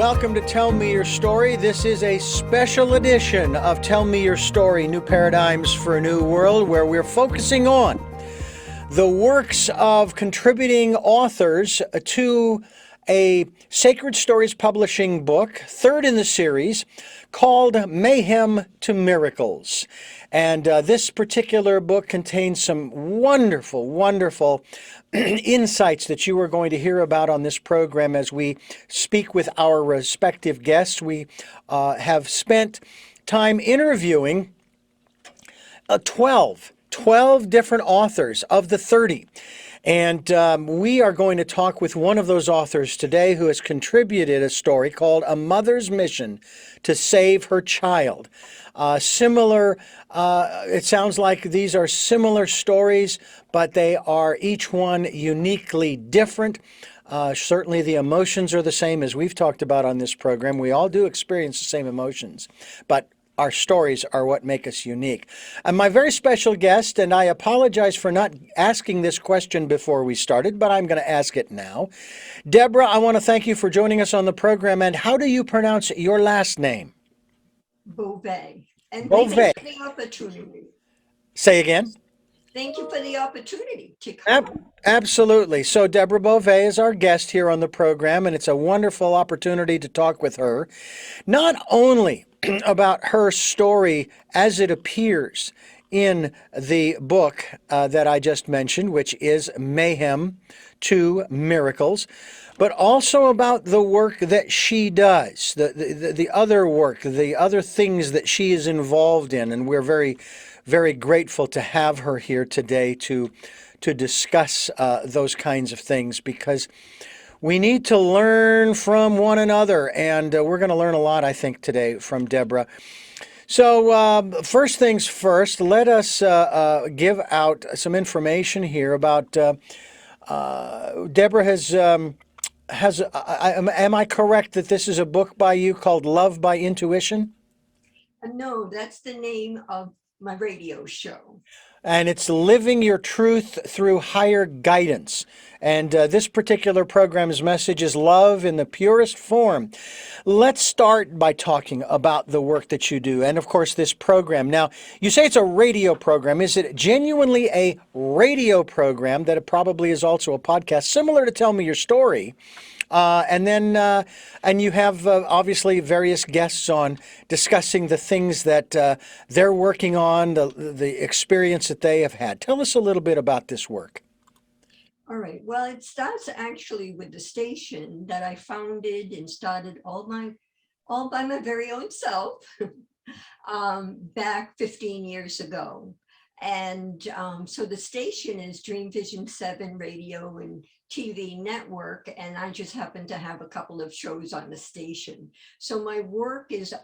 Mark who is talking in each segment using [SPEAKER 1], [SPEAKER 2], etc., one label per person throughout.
[SPEAKER 1] Welcome to Tell Me Your Story. This is a special edition of Tell Me Your Story, New Paradigms for a New World, where we're focusing on the works of contributing authors to a Sacred Stories publishing book, third in the series, called Mayhem To Miracles. And this particular book contains some wonderful, wonderful insights that you are going to hear about on this program as we speak with our respective guests. We have spent time interviewing 12 different authors of the 30. And we are going to talk with one of those authors today who has contributed a story called A Mother's Mission to Save Her Child. It sounds like these are similar stories, but they are each one uniquely different. Certainly the emotions are the same, as we've talked about on this program. We all do experience the same emotions, but our stories are what make us unique. And my very special guest, and I apologize for not asking this question before we started, but I'm going to ask it now. Deborah, I want to thank you for joining us on the program. And how do you pronounce your last name?
[SPEAKER 2] Beauvais. And
[SPEAKER 1] Beauvais.
[SPEAKER 2] thank you for the opportunity.
[SPEAKER 1] Say again?
[SPEAKER 2] Thank you for the opportunity to come.
[SPEAKER 1] Absolutely. So Deborah Beauvais is our guest here on the program, and it's a wonderful opportunity to talk with her, not only about her story as it appears in the book that I just mentioned, which is Mayhem to Miracles, but also about the work that she does, the other work, the other things that she is involved in. And we're very, very grateful to have her here today to discuss those kinds of things, because we need to learn from one another, and we're going to learn a lot, I think, today from Deborah. So first things first, let us give out some information here about Deborah am I correct that this is a book by you called Love by Intuition?
[SPEAKER 2] No, that's the name of my radio show.
[SPEAKER 1] And it's Living Your Truth Through Higher Guidance. And this particular program's message is love in the purest form. Let's start by talking about the work that you do, and of course this program. Now, you say it's a radio program. Is it genuinely a radio program that it probably is also a podcast, similar to Tell Me Your Story? And you have obviously various guests on discussing the things that they're working on, the experience that they have had. Tell us a little bit about this work.
[SPEAKER 2] All right. Well, it starts actually with the station that I founded and started all by my very own self back 15 years ago. And so the station is Dream Vision 7 radio and TV network, and I just happen to have a couple of shows on the station. So my work is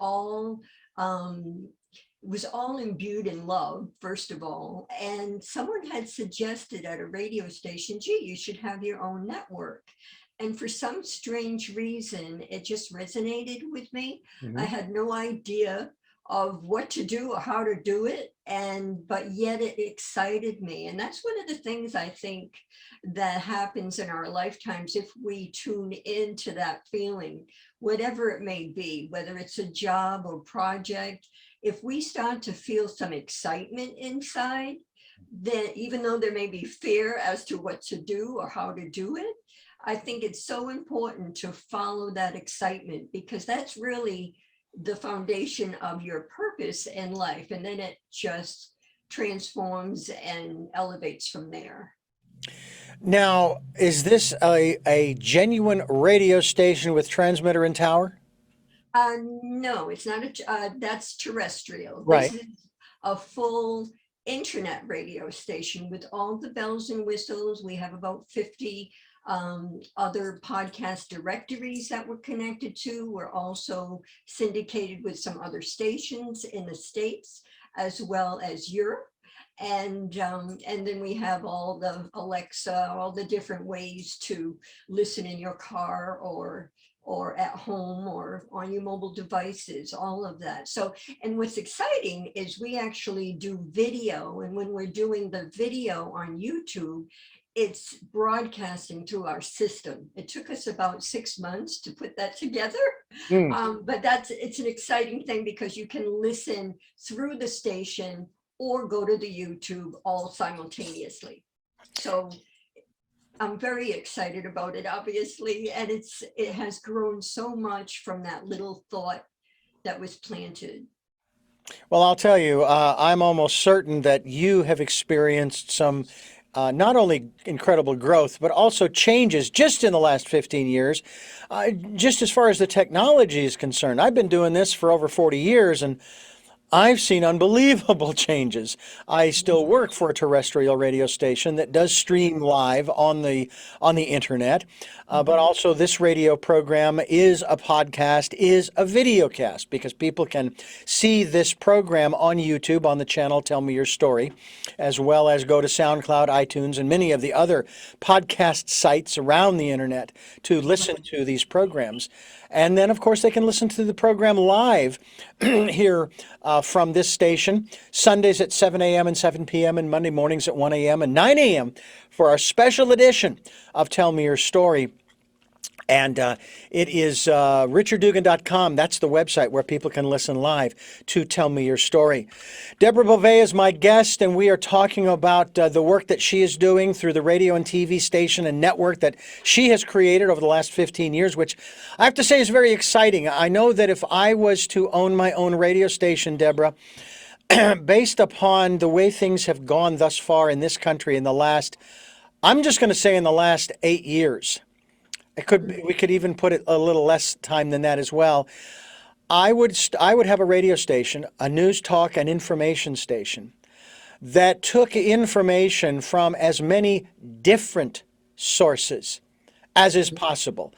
[SPEAKER 2] was all imbued in love, first of all. And someone had suggested at a radio station, gee, you should have your own network. And for some strange reason, it just resonated with me. Mm-hmm. I had no idea of what to do or how to do it, but yet it excited me. And that's one of the things I think that happens in our lifetimes if we tune into that feeling, whatever it may be, whether it's a job or project. If we start to feel some excitement inside, then even though there may be fear as to what to do or how to do it, I think it's so important to follow that excitement, because that's really the foundation of your purpose in life. And then it just transforms and elevates from there.
[SPEAKER 1] Now, is this a genuine radio station with transmitter and tower?
[SPEAKER 2] No, it's not. That's terrestrial.
[SPEAKER 1] Right.
[SPEAKER 2] This is a full internet radio station with all the bells and whistles. We have about 50 other podcast directories that we're connected to. We're also syndicated with some other stations in the States as well as Europe. And then we have all the Alexa, all the different ways to listen in your car or at home or on your mobile devices, all of that. So, and what's exciting is we actually do video. And when we're doing the video on YouTube, it's broadcasting through our system. It took us about 6 months to put that together. But it's an exciting thing because you can listen through the station or go to the YouTube all simultaneously. So I'm very excited about it, obviously, and it has grown so much from that little thought that was planted.
[SPEAKER 1] Well, I'll tell you, I'm almost certain that you have experienced some not only incredible growth, but also changes just in the last 15 years, just as far as the technology is concerned. I've been doing this for over 40 years, and I've seen unbelievable changes. I still work for a terrestrial radio station that does stream live on the internet, but also this radio program is a podcast, is a video cast, because people can see this program on YouTube on the channel Tell Me Your Story, as well as go to SoundCloud, iTunes, and many of the other podcast sites around the internet to listen to these programs. And then, of course, they can listen to the program live here from this station, Sundays at 7 a.m. and 7 p.m. and Monday mornings at 1 a.m. and 9 a.m. for our special edition of Tell Me Your Story. And it is richarddugan.com. That's the website where people can listen live to Tell Me Your Story. Deborah Beauvais is my guest, and we are talking about the work that she is doing through the radio and TV station and network that she has created over the last 15 years, which I have to say is very exciting. I know that if I was to own my own radio station, Deborah, based upon the way things have gone thus far in this country in the last, I'm just going to say in the last 8 years, we could even put it a little less time than that as well. I would have a radio station, a news talk and information station that took information from as many different sources as is possible,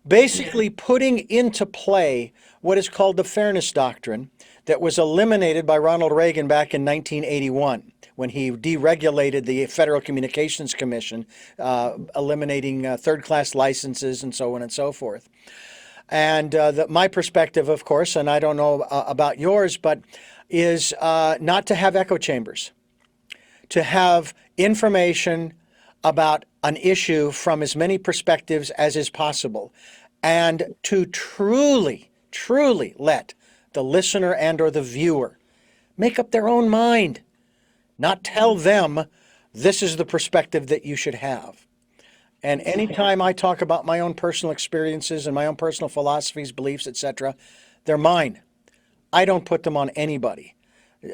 [SPEAKER 1] basically putting into play what is called the Fairness Doctrine that was eliminated by Ronald Reagan back in 1981. When he deregulated the Federal Communications Commission, eliminating third-class licenses and so on and so forth. And my perspective, of course, and I don't know about yours, but is not to have echo chambers, to have information about an issue from as many perspectives as is possible, and to truly, truly let the listener and or the viewer make up their own mind. Not tell them this is the perspective that you should have. And anytime I talk about my own personal experiences and my own personal philosophies, beliefs, etc., they're mine. I don't put them on anybody.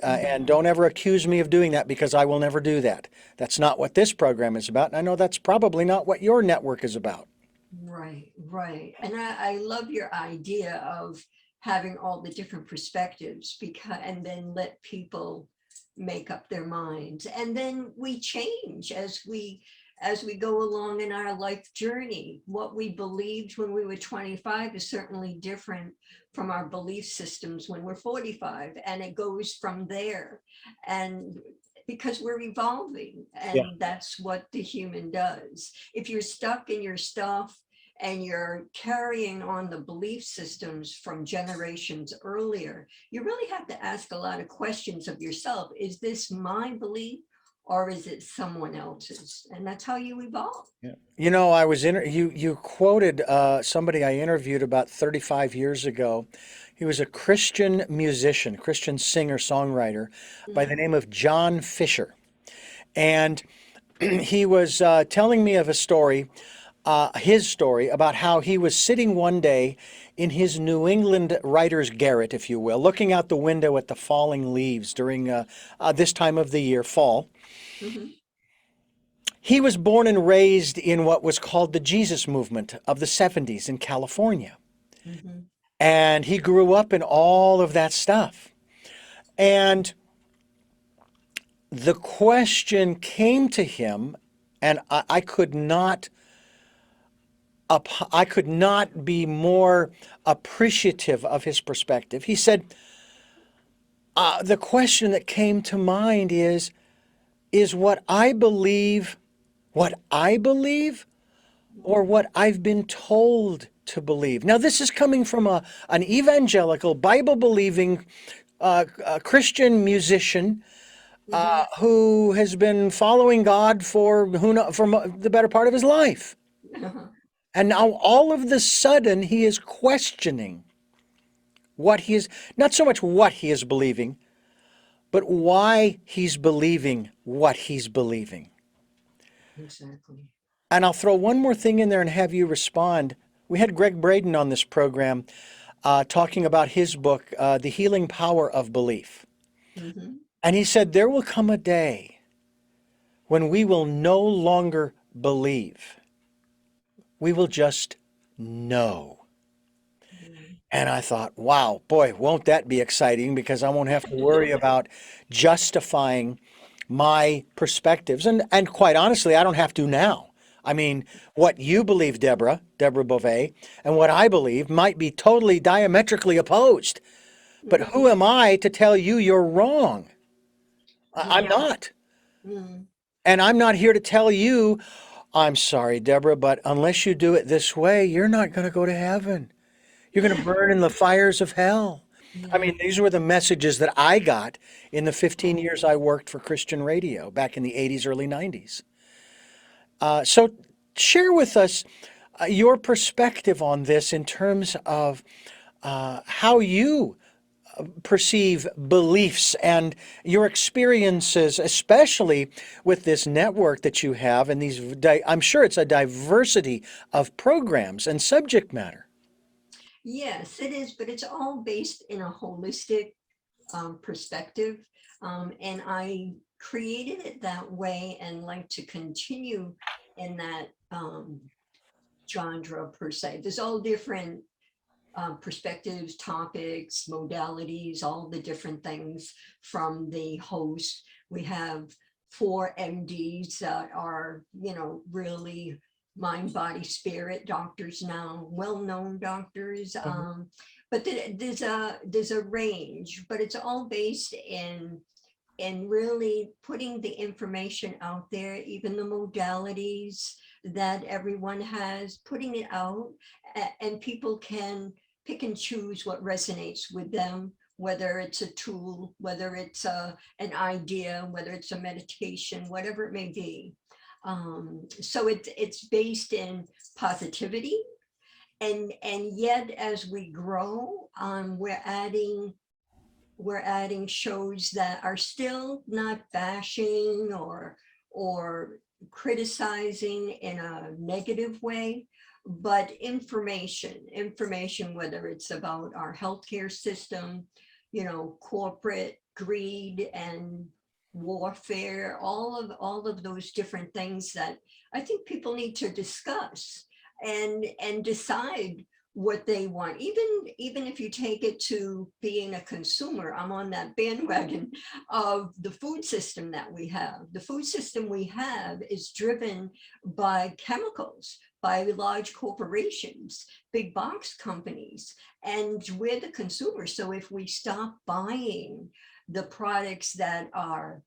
[SPEAKER 1] And don't ever accuse me of doing that, because I will never do that. That's not what this program is about. And I know that's probably not what your network is about.
[SPEAKER 2] Right, right. And I love your idea of having all the different perspectives, and then let people make up their minds, and then we change as we go along in our life journey. What we believed when we were 25 is certainly different from our belief systems when we're 45, and it goes from there. And because we're evolving, and that's what the human does. If you're stuck in your stuff and you're carrying on the belief systems from generations earlier, you really have to ask a lot of questions of yourself. Is this my belief, or is it someone else's? And that's how you evolve.
[SPEAKER 1] Yeah. You know, you quoted somebody I interviewed about 35 years ago. He was a Christian musician, Christian singer, songwriter by the name of John Fisher. And he was telling me of a story, his story about how he was sitting one day in his New England writer's garret, if you will, looking out the window at the falling leaves during this time of the year, fall.
[SPEAKER 2] Mm-hmm.
[SPEAKER 1] He was born and raised in what was called the Jesus movement of the 70s in California.
[SPEAKER 2] Mm-hmm.
[SPEAKER 1] And he grew up in all of that stuff. And the question came to him, and I could not be more appreciative of his perspective. He said, the question that came to mind is what I believe, or what I've been told to believe? Now, this is coming from an evangelical, Bible-believing Christian musician
[SPEAKER 2] Mhm.
[SPEAKER 1] who has been following God for the better part of his life. And now all of the sudden he is questioning what he is, not so much what he is believing, but why he's believing what he's believing.
[SPEAKER 2] Exactly.
[SPEAKER 1] And I'll throw one more thing in there and have you respond. We had Greg Braden on this program talking about his book, The Healing Power of Belief.
[SPEAKER 2] Hmm.
[SPEAKER 1] And he said, there will come a day when we will no longer believe. We will just know.
[SPEAKER 2] Yeah.
[SPEAKER 1] And I thought, wow, boy, won't that be exciting because I won't have to worry about justifying my perspectives. And quite honestly, I don't have to now. I mean, what you believe, Deborah Beauvais, and what I believe might be totally diametrically opposed. But who
[SPEAKER 2] Hmm.
[SPEAKER 1] am I to tell you you're wrong? I'm
[SPEAKER 2] Yeah.
[SPEAKER 1] not.
[SPEAKER 2] Mm.
[SPEAKER 1] And I'm not here to tell you, I'm sorry, Deborah, but unless you do it this way, you're not going to go to heaven. You're going to burn in the fires of hell. I
[SPEAKER 2] Yeah.
[SPEAKER 1] mean, these were the messages that I got in the 15 years I worked for Christian radio back in the 80s, early 90s. So share with us your perspective on this in terms of how you perceive beliefs and your experiences, especially with this network that you have and I'm sure it's a diversity of programs and subject matter.
[SPEAKER 2] Yes, it is, but it's all based in a holistic perspective. And I created it that way and like to continue in that genre per se. There's all different perspectives, topics, modalities, all the different things from the host. We have 4 MDs that are, really mind, body, spirit doctors now, well-known doctors.
[SPEAKER 1] Mhm.
[SPEAKER 2] But there's a range, but it's all based in and really putting the information out there, even the modalities that everyone has, putting it out, and people can pick and choose what resonates with them, whether it's a tool, whether it's an idea, whether it's a meditation, whatever it may be. So it's based in positivity, and yet as we grow, we're adding shows that are still not bashing or criticizing in a negative way, but information, whether it's about our healthcare system, corporate greed and warfare, all of those different things that I think people need to discuss and decide what they want. Even if you take it to being a consumer, I'm on that bandwagon of the food system that we have. The food system we have is driven by chemicals, by large corporations, big box companies, and we're the consumers. So if we stop buying the products that are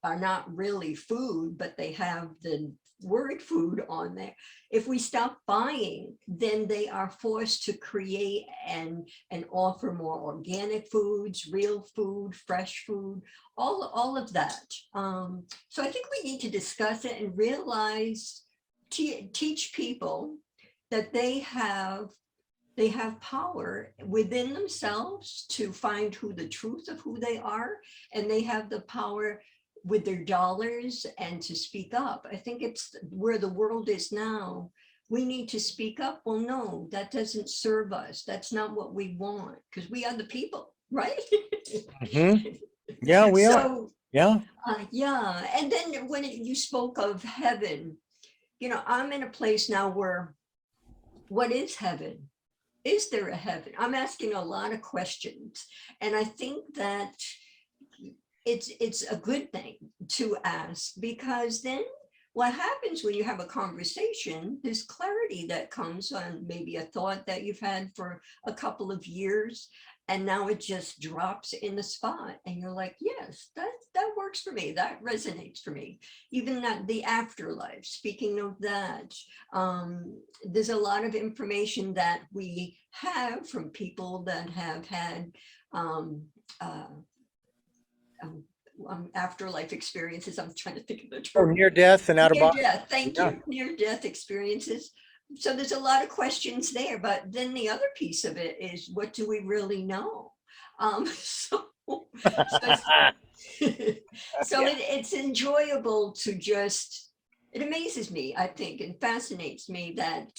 [SPEAKER 2] not really food, but they have the word food on there, if we stop buying, then they are forced to create and offer more organic foods, real food, fresh food, all of that. So I think we need to discuss it and realize, teach people that they have power within themselves to find who the truth of who they are, and they have the power with their dollars and to speak up. I think it's where the world is now. We need to speak up. Well, no, that doesn't serve us. That's not what we want, because we are the people, right?
[SPEAKER 1] Hmm. Yeah, we are.
[SPEAKER 2] So,
[SPEAKER 1] Yeah.
[SPEAKER 2] yeah. And then when you spoke of heaven, I'm in a place now where, what is heaven? Is there a heaven? I'm asking a lot of questions. And I think that it's a good thing to ask, because then what happens when you have a conversation, there's clarity that comes on maybe a thought that you've had for a couple of years, and now it just drops in the spot and you're like, yes, that works for me, that resonates for me. Even that, the afterlife, speaking of that, there's a lot of information that we have from people that have had um, uh, um, afterlife experiences. I'm trying to think of the
[SPEAKER 1] Or
[SPEAKER 2] term.
[SPEAKER 1] near death and out of
[SPEAKER 2] Near
[SPEAKER 1] body.
[SPEAKER 2] death, thank
[SPEAKER 1] Yeah.
[SPEAKER 2] you. Near death experiences. So there's a lot of questions there, but then the other piece of it is, what do we really know? So, so it's enjoyable to just, it amazes me, I think, and fascinates me that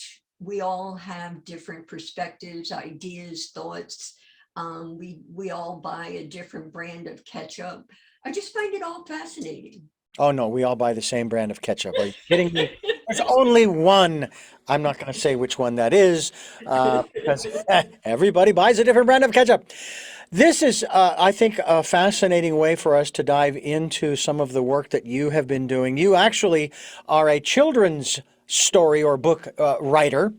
[SPEAKER 2] we all have different perspectives, ideas, thoughts. We all buy a different brand of ketchup. I just find it all fascinating.
[SPEAKER 1] Oh no, we all buy the same brand of ketchup. Are you kidding me? There's only one. I'm not going to say which one that is, because everybody buys a different brand of ketchup. This is, I think, a fascinating way for us to dive into some of the work that you have been doing. You actually are a children's story or book writer.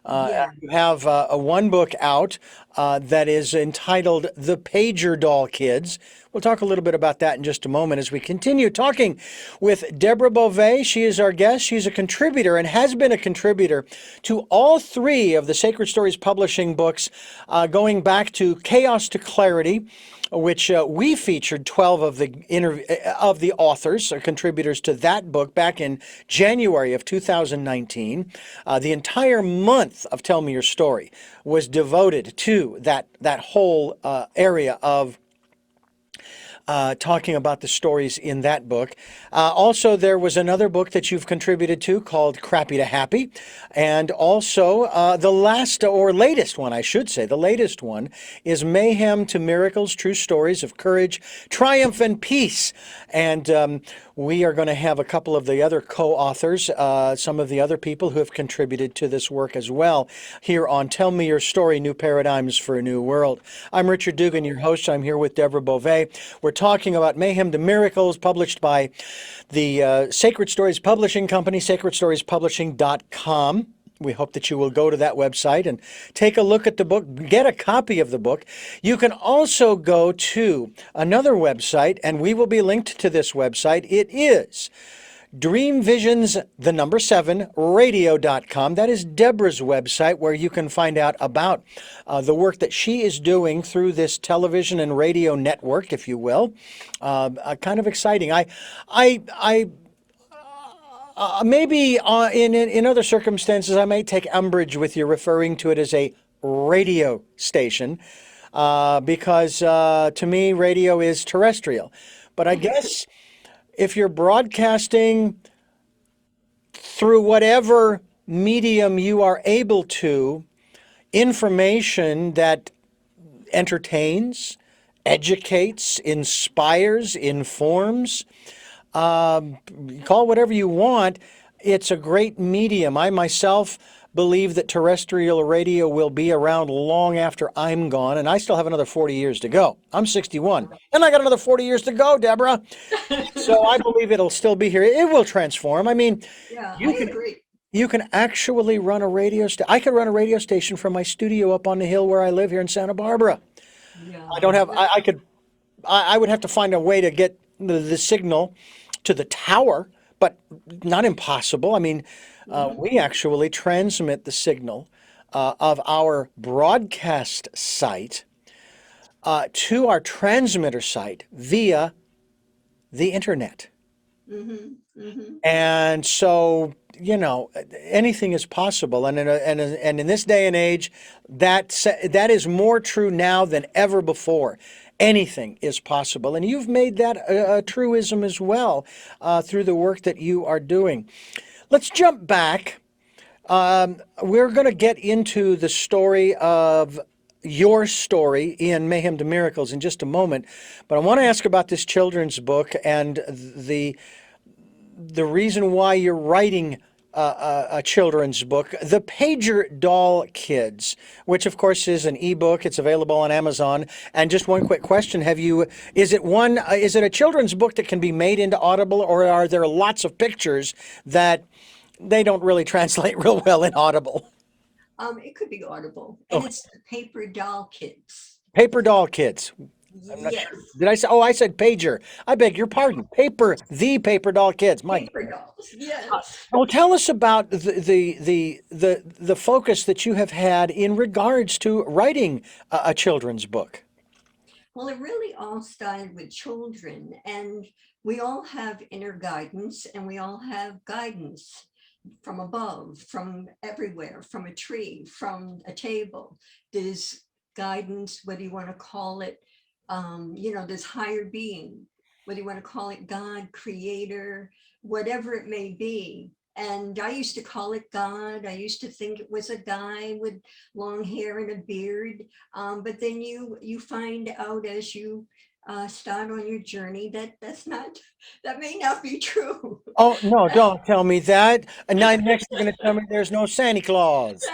[SPEAKER 2] Yeah.
[SPEAKER 1] You have a one book out that is entitled The Pager Doll Kids. We'll talk a little bit about that in just a moment as we continue talking with Deborah Beauvais. She is our guest. She's a contributor and has been a contributor to all three of the Sacred Stories publishing books, going back to Chaos to Clarity, which we featured 12 of the authors or contributors to that book back in January of 2019. The entire month of Tell Me Your Story was devoted to that whole area of talking about the stories in that book. Also, there was another book that you've contributed to called Crappy to Happy. And also, the last or latest one, I should say, the latest one is Mayhem to Miracles, True Stories of Courage, Triumph, and Peace. And we are going to have a couple of the other co-authors, some of the other people who have contributed to this work as well, here on Tell Me Your Story, New Paradigms for a New World. I'm Richard Dugan, your host. I'm here with Deborah Beauvais. We're talking about Mayhem to Miracles, published by the Sacred Stories Publishing Company, sacredstoriespublishing.com. We hope that you will go to that website and take a look at the book, get a copy of the book. You can also go to another website, and we will be linked to this website. It is dreamvisions7radio.com. That is Deborah's website, where you can find out about the work that she is doing through this television and radio network, if you will. Kind of exciting. Maybe in other circumstances, I may take umbrage with you referring to it as a radio station, because to me, radio is terrestrial. But I guess if you're broadcasting through whatever medium you are able to, information that entertains, educates, inspires, informs, call whatever you want, it's a great medium. I myself believe that terrestrial radio will be around long after I'm gone, and I still have another 40 years to go. I'm 61, and I got another 40 years to go, Deborah. So I believe it'll still be here. It will transform. I mean,
[SPEAKER 2] Yeah,
[SPEAKER 1] you
[SPEAKER 2] I
[SPEAKER 1] can
[SPEAKER 2] agree.
[SPEAKER 1] you can actually run a radio station. I could run a radio station from my studio up on the hill where I live here in Santa Barbara.
[SPEAKER 2] Yeah.
[SPEAKER 1] I don't have. I could. I would have to find a way to get the signal to the tower, but not impossible. I mean, we actually transmit the signal of our broadcast site to our transmitter site via the internet.
[SPEAKER 2] Mm-hmm. Mm-hmm.
[SPEAKER 1] And so, anything is possible. And in this day and age, that is more true now than ever before. Anything is possible. And you've made that a truism as well through the work that you are doing. Let's jump back. We're going to get into the story of your story in Mayhem to Miracles in just a moment. But I want to ask about this children's book and the reason why you're writing a children's book, The Pager Doll Kids, which of course is an ebook. It's available on Amazon. And just one quick question: is it a children's book that can be made into Audible, or are there lots of pictures that they don't really translate real well in Audible?
[SPEAKER 2] It could be Audible, and
[SPEAKER 1] Oh,
[SPEAKER 2] it's the Paper Doll Kids.
[SPEAKER 1] Paper Doll Kids. I'm not sure.
[SPEAKER 2] Yes,
[SPEAKER 1] Did I say? Oh, I said pager. I beg your pardon. The Paper Doll Kids. My
[SPEAKER 2] paper dolls. Yes.
[SPEAKER 1] Well, tell us about the focus that you have had in regards to writing a children's book.
[SPEAKER 2] Well, it really all started with children, and we all have inner guidance, and we all have guidance from above, from everywhere, from a tree, from a table. There's guidance, whether you want to call it, there's higher being, whether you want to call it God, creator, whatever it may be. And I used to call it God. I used to think it was a guy with long hair and a beard. But then you find out as you start on your journey that may not be true.
[SPEAKER 1] Oh, no, don't tell me that. And now next you're going to tell me there's no Santa Claus.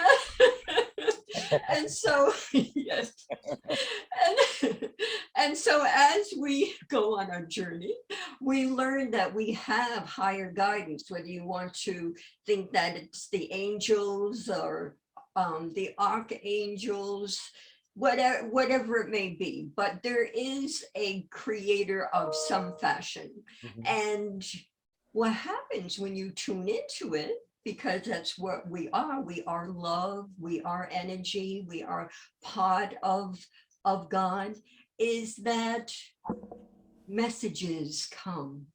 [SPEAKER 2] And so, yes. And, and so as we go on our journey, we learn that we have higher guidance, whether you want to think that it's the angels or the archangels, whatever it may be, but there is a creator of some fashion.
[SPEAKER 1] Mhm.
[SPEAKER 2] And what happens when you tune into it, because that's what we are love, we are energy, we are part of God, is that messages come,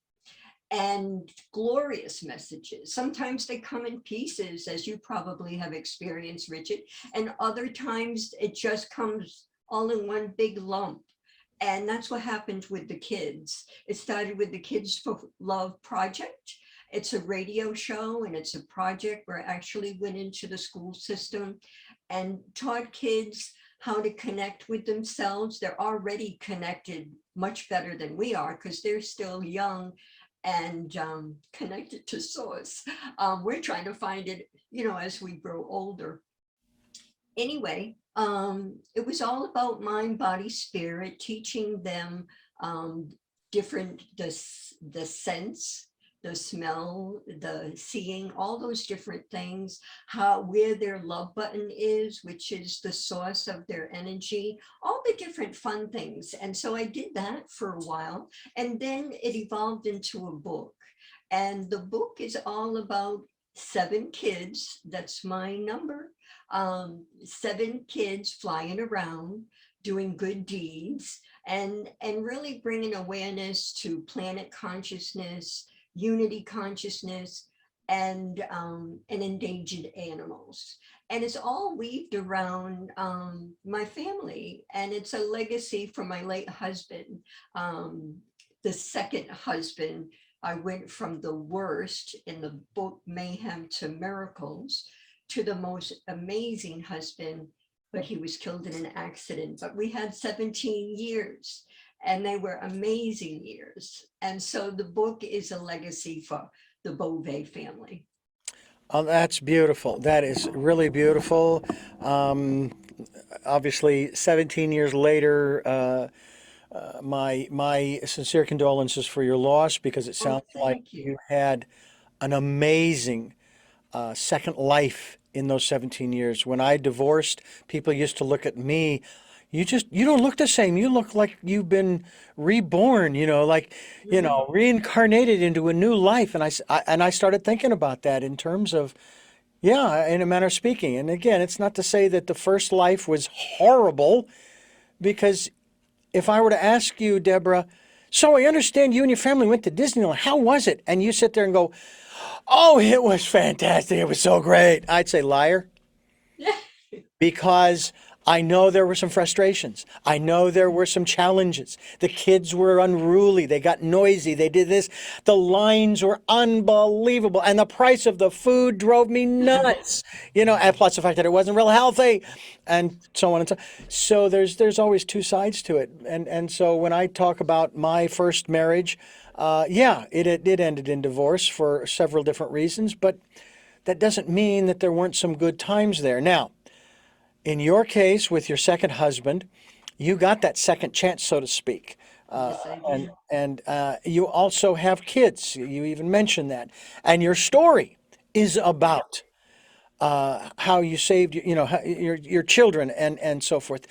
[SPEAKER 2] and glorious messages. Sometimes they come in pieces, as you probably have experienced, Richard, and other times it just comes all in one big lump. And that's what happened with the kids. It started with the Kids for Love project. It's a radio show, and it's a project where I actually went into the school system and taught kids how to connect with themselves. They're already connected much better than we are because they're still young and connected to source. We're trying to find it, as we grow older. Anyway, it was all about mind, body, spirit, teaching them different, the sense, the smell, the seeing, all those different things, where their love button is, which is the source of their energy, all the different fun things. And so I did that for a while, and then it evolved into a book. And the book is all about 7 kids, that's my number, 7 kids flying around doing good deeds, and really bringing awareness to planet consciousness, unity consciousness, and endangered animals. And it's all weaved around my family, and it's a legacy from my late husband. The second husband, I went from the worst in the book Mayhem to Miracles to the most amazing husband, but he was killed in an accident. But we had 17 years, and they were amazing years. And so the book is a legacy for the Beauvais family.
[SPEAKER 1] Oh, that's beautiful. That is really beautiful. Um, Obviously, 17 years later, my sincere condolences for your loss, because it
[SPEAKER 2] Oh,
[SPEAKER 1] sounds like
[SPEAKER 2] thank you.
[SPEAKER 1] you had an amazing second life in those 17 years. When I divorced, people used to look at me, you don't look the same. You look like you've been reborn, like,
[SPEAKER 2] Mhm.
[SPEAKER 1] reincarnated into a new life. And I started thinking about that in terms of, yeah, in a manner of speaking. And again, it's not to say that the first life was horrible, because if I were to ask you, Deborah, so I understand you and your family went to Disneyland. How was it? And you sit there and go, oh, it was fantastic. It was so great. I'd say liar, because I know there were some frustrations. I know there were some challenges. The kids were unruly. They got noisy. They did this. The lines were unbelievable. And the price of the food drove me nuts. And plus the fact that it wasn't real healthy, and so on and so. So there's always two sides to it. And so when I talk about my first marriage, yeah, it ended in divorce for several different reasons, but that doesn't mean that there weren't some good times there. Now, in your case, with your second husband, you got that second chance, so to speak.
[SPEAKER 2] Yes, I
[SPEAKER 1] And
[SPEAKER 2] did.
[SPEAKER 1] you also have kids. You even mentioned that. And your story is
[SPEAKER 2] Yeah.
[SPEAKER 1] about how you saved, your children, and so forth.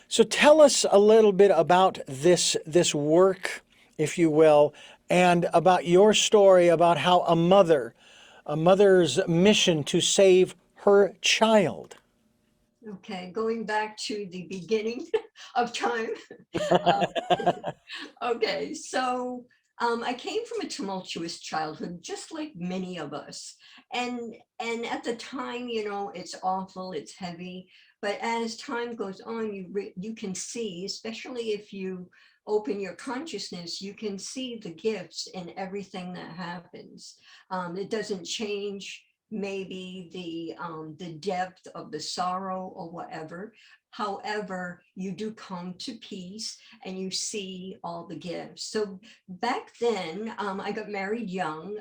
[SPEAKER 1] So tell us a little bit about this work, if you will, and about your story about how a mother's mission to save her child.
[SPEAKER 2] Okay, going back to the beginning. of time. Uh, okay, so I came from a tumultuous childhood, just like many of us. And at the time, you know, it's awful, it's heavy. But as time goes on, you can see, especially if you open your consciousness, you can see the gifts in everything that happens. It doesn't change maybe the depth of the sorrow or whatever. However, you do come to peace and you see all the gifts. So back then, I got married young.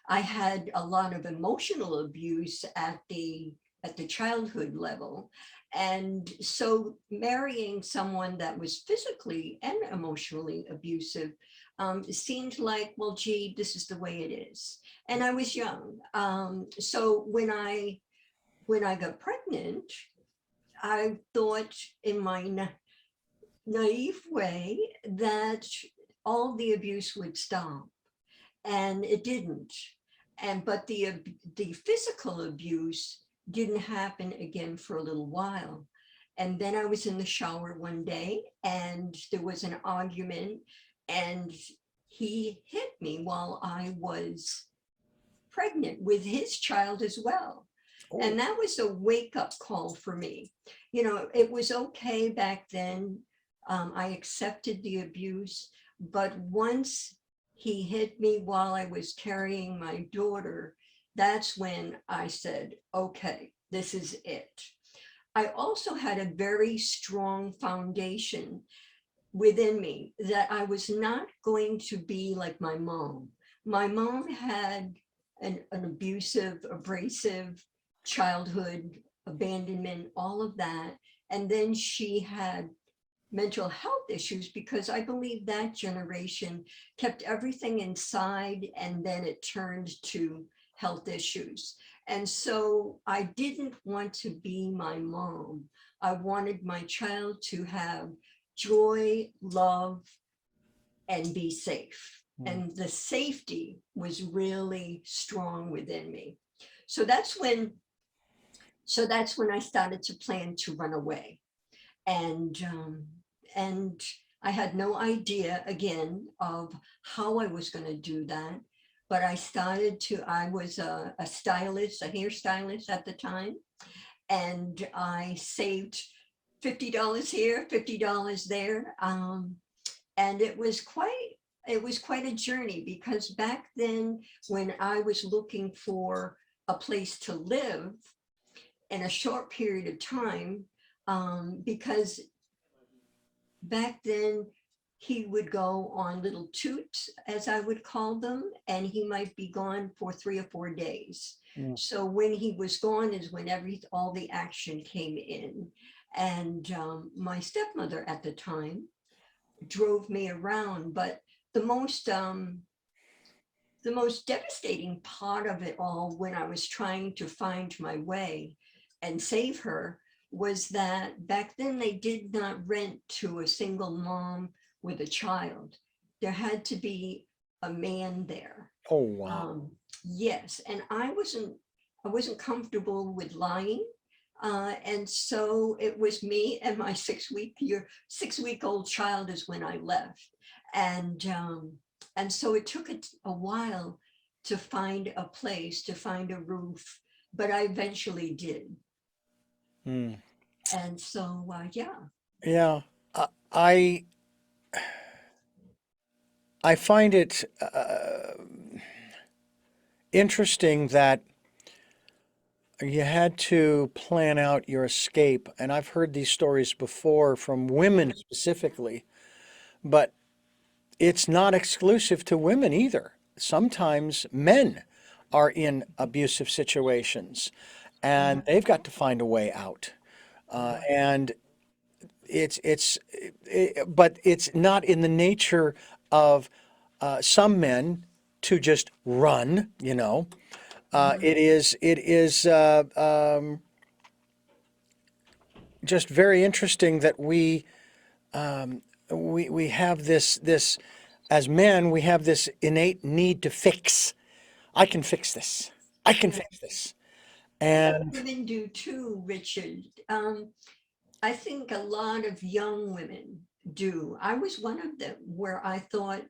[SPEAKER 2] I had a lot of emotional abuse at the childhood level. And so marrying someone that was physically and emotionally abusive seemed like, well, gee, this is the way it is. And I was young. So when I got pregnant, I thought in my naive way that all the abuse would stop, and it didn't. But the physical abuse didn't happen again for a little while. And then I was in the shower one day and there was an argument, and he hit me while I was pregnant with his child as well.
[SPEAKER 1] Oh.
[SPEAKER 2] And that was a wake-up call for me. You know, it was okay back then. I accepted the abuse, but once he hit me while I was carrying my daughter, that's when I said, okay, this is it. I also had a very strong foundation within me that I was not going to be like my mom. My mom had an abusive, abrasive childhood, abandonment, all of that. And then she had mental health issues because I believe that generation kept everything inside and then it turned to health issues. And so I didn't want to be my mom. I wanted my child to have joy, love, and be safe. And the safety was really strong within me. So that's when I started to plan to run away. And I had no idea again of how I was going to do that. But I was a stylist, a hairstylist at the time. And I saved $50 here, $50 there. And it was quite a journey, because back then when I was looking for a place to live in a short period of time, because back then he would go on little toots, as I would call them, and he might be gone for 3 or 4 days. So when he was gone is when all the action came in. And my stepmother at the time drove me around. But the most devastating part of it all, when I was trying to find my way and save her, was that back then they did not rent to a single mom with a child. There had to be a man there.
[SPEAKER 1] Oh, wow.
[SPEAKER 2] Yes, and I wasn't comfortable with lying. And so it was me and my 6-week-old child is when I left. And so it took a while to find a place, to find a roof, but I eventually did. And so, yeah.
[SPEAKER 1] Yeah. I I find it interesting that you had to plan out your escape. And I've heard these stories before from women specifically, but it's not exclusive to women either. Sometimes men are in abusive situations and they've got to find a way out. And but it's not in the nature of some men to just run, you know. It is just very interesting that we have this as men, we have this innate need to fix. I can fix this. I can
[SPEAKER 2] Yeah.
[SPEAKER 1] fix this.
[SPEAKER 2] I think
[SPEAKER 1] And
[SPEAKER 2] women do too, Richard. I think a lot of young women do. I was one of them where I thought,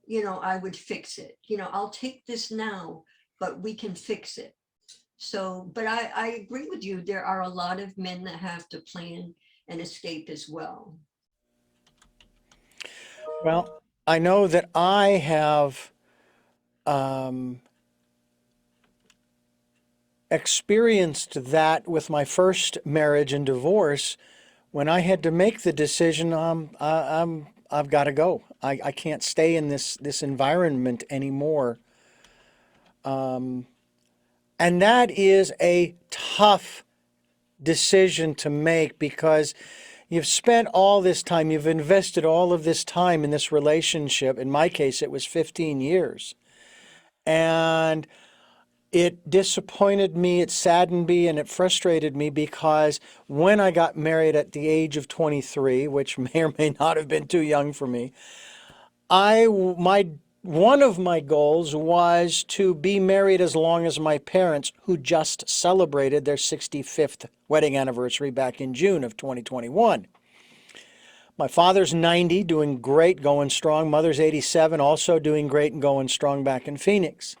[SPEAKER 2] I would fix it. I'll take this now, but we can fix it. So, but I agree with you. There are a lot of men that have to plan an escape as well.
[SPEAKER 1] Well, I know that I have um, experienced that with my first marriage and divorce when I had to make the decision, I've got to go. I can't stay in this environment anymore. And that is a tough decision to make because you've spent all this time, you've invested all of this time in this relationship. In my case, it was 15 years. And it disappointed me, it saddened me, and it frustrated me because when I got married at the age of 23, which may or may not have been too young for me, one of my goals was to be married as long as my parents, who just celebrated their 65th wedding anniversary back in June of 2021. My father's 90, doing great, going strong. Mother's 87, also doing great and going strong back in Phoenix.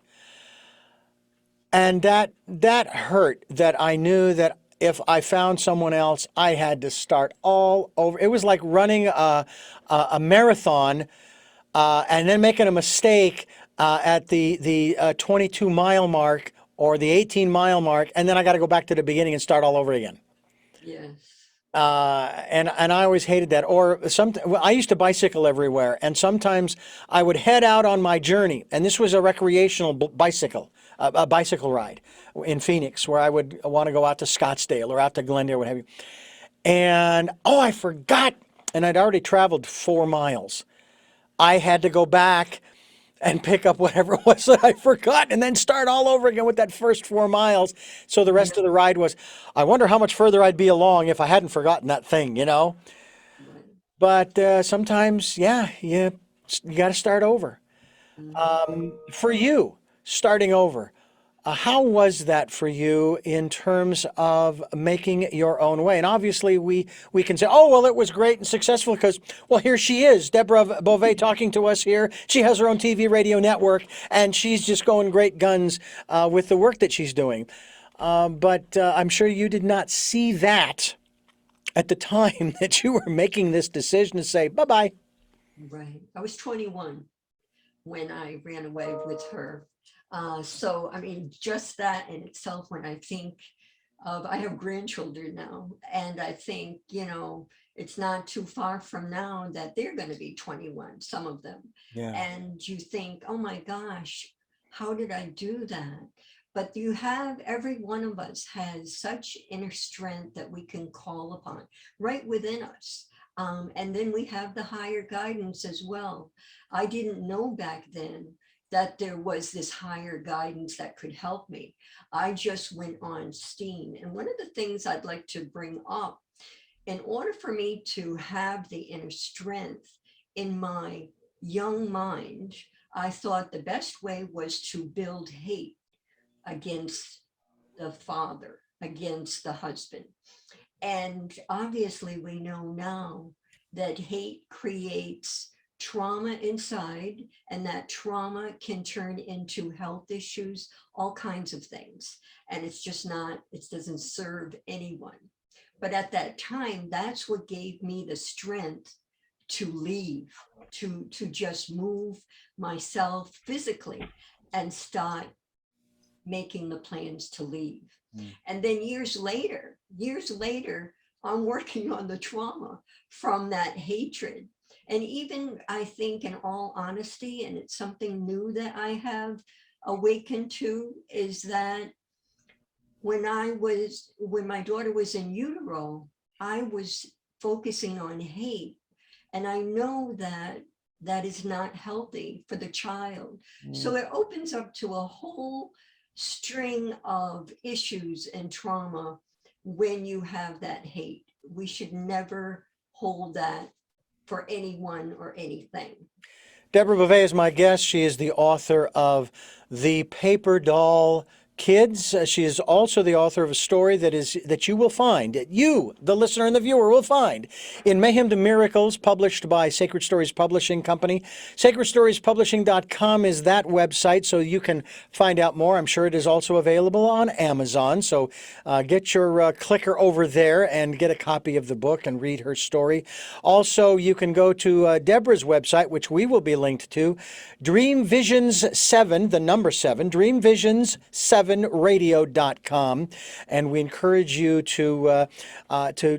[SPEAKER 1] And that hurt, that I knew that if I found someone else, I had to start all over. It was like running a marathon and then making a mistake at the 22-mile mark or the 18-mile mark, and then I got to go back to the beginning and start all over again.
[SPEAKER 2] Yes.
[SPEAKER 1] And I always hated that. Well, I used to bicycle everywhere, and sometimes I would head out on my journey, and this was a recreational a bicycle ride in Phoenix, where I would want to go out to Scottsdale or out to Glendale, what have you. And I forgot, and I'd already traveled 4 miles. I had to go back and pick up whatever it was that I forgot and then start all over again with that first 4 miles. So the rest of the ride was, I wonder how much further I'd be along if I hadn't forgotten that thing.
[SPEAKER 2] Right.
[SPEAKER 1] But sometimes, yeah, you got to start over.
[SPEAKER 2] Mhm.
[SPEAKER 1] For you, starting over, how was that for you in terms of making your own way? And obviously, we can say, oh, well, it was great and successful because, well, here she is, Deborah Beauvais, talking to us here. She has her own TV radio network, and she's just going great guns with the work that she's doing. But I'm sure you did not see that at the time that you were making this decision to say, bye-bye.
[SPEAKER 2] Right. I was 21 when I ran away with her. So, I mean, just that in itself, when I think I have grandchildren now, and I think, it's not too far from now that they're going to be 21, some of them.
[SPEAKER 1] Yeah.
[SPEAKER 2] And you think, oh my gosh, how did I do that? But every one of us has such inner strength that we can call upon right within us. And then we have the higher guidance as well. I didn't know back then that there was this higher guidance that could help me. I just went on steam. And one of the things I'd like to bring up, in order for me to have the inner strength in my young mind, I thought the best way was to build hate against the father, against the husband. And obviously, we know now that hate creates trauma inside, and that trauma can turn into health issues, all kinds of things. And it's just not, it doesn't serve anyone. But at that time, that's what gave me the strength to leave, to just move myself physically and start making the plans to leave. And then years later, I'm working on the trauma from that hatred. And even I think, in all honesty, and it's something new that I have awakened to, is that when my daughter was in utero, I was focusing on hate. And I know that that is not healthy for the child. So it opens up to a whole string of issues and trauma when you have that hate. We should never hold that for anyone or anything.
[SPEAKER 1] Deborah Beauvais is my guest. She is the author of The Paper Doll kids. She is also the author of a story that you will find, you, the listener and the viewer, will find in Mayhem to Miracles, published by Sacred Stories Publishing Company. SacredStoriesPublishing.com is that website, so you can find out more. I'm sure it is also available on Amazon, so get your clicker over there and get a copy of the book and read her story. Also, you can go to Deborah's website, which we will be linked to, Dream Visions 7, the number 7, dreamvisions7radio.com, and we encourage you to